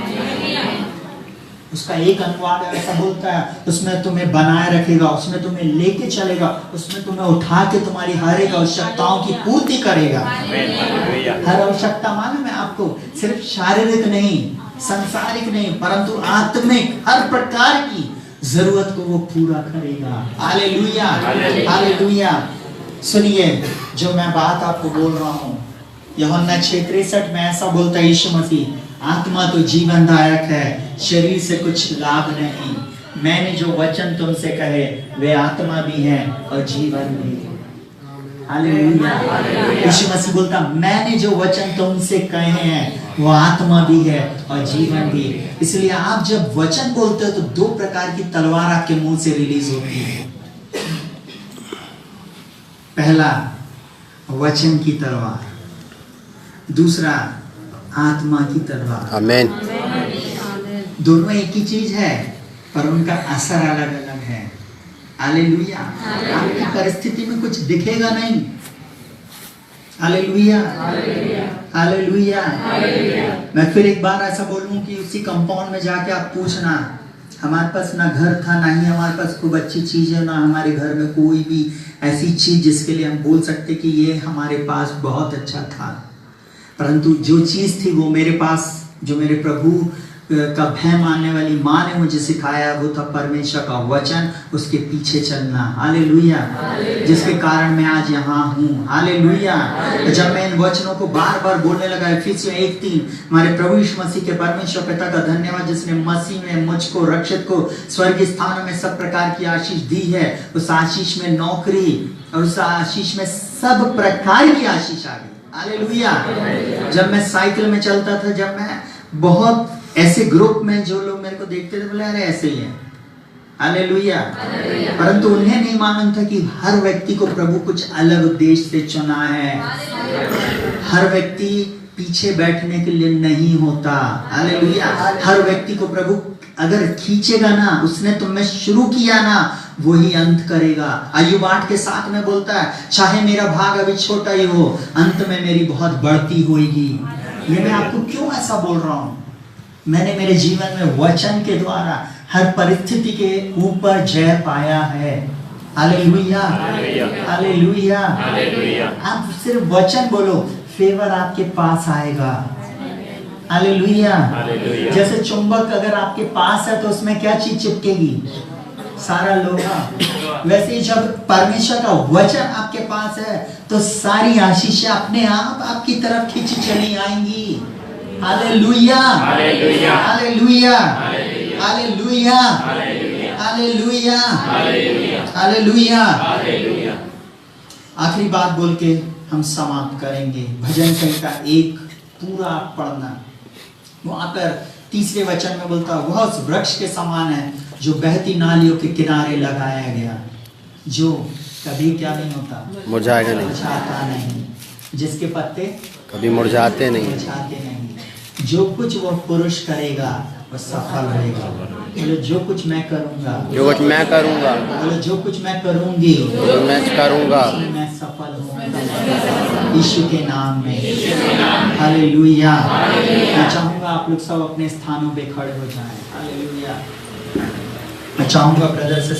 उसका एक अनुवाद ऐसा बोलता है, उसमें तुम्हें बनाए रखेगा, उसमें तुम्हें लेके चलेगा, उसमें तुम्हें उठा के तुम्हारी हर एक आवश्यकताओं की पूर्ति करेगा। हर आवश्यकता मालूम है आपको, सिर्फ शारीरिक नहीं, सांसारिक नहीं, परंतु आत्मिक हर प्रकार की जरूरत को वो पूरा करेगा। हालेलुया। हालेलुया। सुनिए, जो मैं बात आपको बोल रहा हूँ, यूहन्ना 6:63 में ऐसा बोलता है यीशु मसीह, आत्मा तो जीवनदायक है, शरीर से कुछ लाभ नहीं। मैंने जो वचन तुमसे कहे वे आत्मा भी हैं और जीवन भी। हालेलुया। यीशु मसीह बोलता, मैंने जो वचन तुमसे कहे हैं वो आत्मा भी है और जीवन भी। इसलिए आप जब वचन बोलते हो तो 2 प्रकार की तलवार आपके मुंह से रिलीज होती है। पहला वचन की तलवार, दूसरा आत्मा की तलवार। आमीन। दोनों एक ही चीज है पर उनका असर अलग अलग है। हालेलुया। आपकी परिस्थिति में कुछ दिखेगा नहीं, हालेलुया, हालेलुया। मैं फिर एक बार ऐसा बोलूं कि उसी कंपाउंड में जाके आप पूछना, हमारे पास ना घर था, ना ही हमारे पास खूब अच्छी चीज है, ना हमारे घर में कोई भी ऐसी चीज जिसके लिए हम बोल सकते कि ये हमारे पास बहुत अच्छा था, परंतु जो चीज थी वो मेरे पास, जो मेरे प्रभु का भय मानने वाली माँ ने मुझे सिखाया, वो था परमेश्वर का वचन, उसके पीछे चलना। हालेलुया, जिसके कारण मैं आज यहाँ हूँ। हालेलुया। जब मैं इन वचनों को बार बार बोलने लगा, इफिसियों 1:3, हमारे प्रभु यीशु मसीह के परमेश्वर पिता का धन्यवाद जिसने मसीह में मुझको रक्षित को स्वर्गीय स्थानों में सब प्रकार की आशीष दी है, उस आशीष में नौकरी और उस आशीष में सब प्रकार की आशीष आ गई। हालेलुया। जब मैं साइकिल में चलता था, जब मैं बहुत ऐसे ग्रुप में जो लोग मेरे को देखते थे, बोले अरे ऐसे ही है। हालेलुया। परंतु उन्हें नहीं मालूम था कि हर व्यक्ति को प्रभु कुछ अलग उद्देश्य से चुना है। हर व्यक्ति पीछे बैठने के लिए नहीं होता। हालेलुया। हर व्यक्ति को प्रभु अगर खींचेगा ना, उसने तुम्हें शुरू किया ना, वही अंत करेगा। अय्यूब 8:7 में बोलता है, चाहे मेरा भाग अभी छोटा ही हो, अंत में मेरी बहुत बढ़ती होगी। ये मैं आपको क्यों ऐसा बोल रहा हूं? मैंने मेरे जीवन में वचन के द्वारा हर परिस्थिति के ऊपर जय पाया है। Hallelujah, hallelujah. आप सिर्फ वचन बोलो, फेवर आपके पास आएगा। हालेलुया। जैसे चुंबक अगर आपके पास है तो उसमें क्या चीज चिपकेगी? सारा लोहा। वैसे ही जब परमेश्वर का वचन आपके पास है तो सारी आशीषें अपने आप आपकी तरफ खींची चली आएंगी। Hallelujah, hallelujah, hallelujah, hallelujah, hallelujah, hallelujah. आखिरी बात बोल के हम समाप्त करेंगे। भजन संहिता 1 पूरा पढ़ना। वहां पर 3 वचन में बोलता है, वह उस वृक्ष के समान है जो बहती नालियों के किनारे लगाया गया, जो कभी क्या नहीं होता, मुरझाएगा नहीं, मुरझाता नहीं, जिसके पत्ते कभी मुरझाते नहीं, मुरझाते नहीं। जो कुछ वह पुरुष करेगा वह सफल होगा। बोले जो कुछ मैं करूंगा, जो कुछ मैं करूंगा, बोले जो कुछ मैं करूंगी, जो मैं करूंगा, उसमें मैं सफल होऊंगा यीशु के नाम में। हालेलुया। मैं चाहूंगा आप लोग सब अपने स्थानों पे खड़े हो जाएं। हालेलुया। मैं चाहूंगा ब्रदर से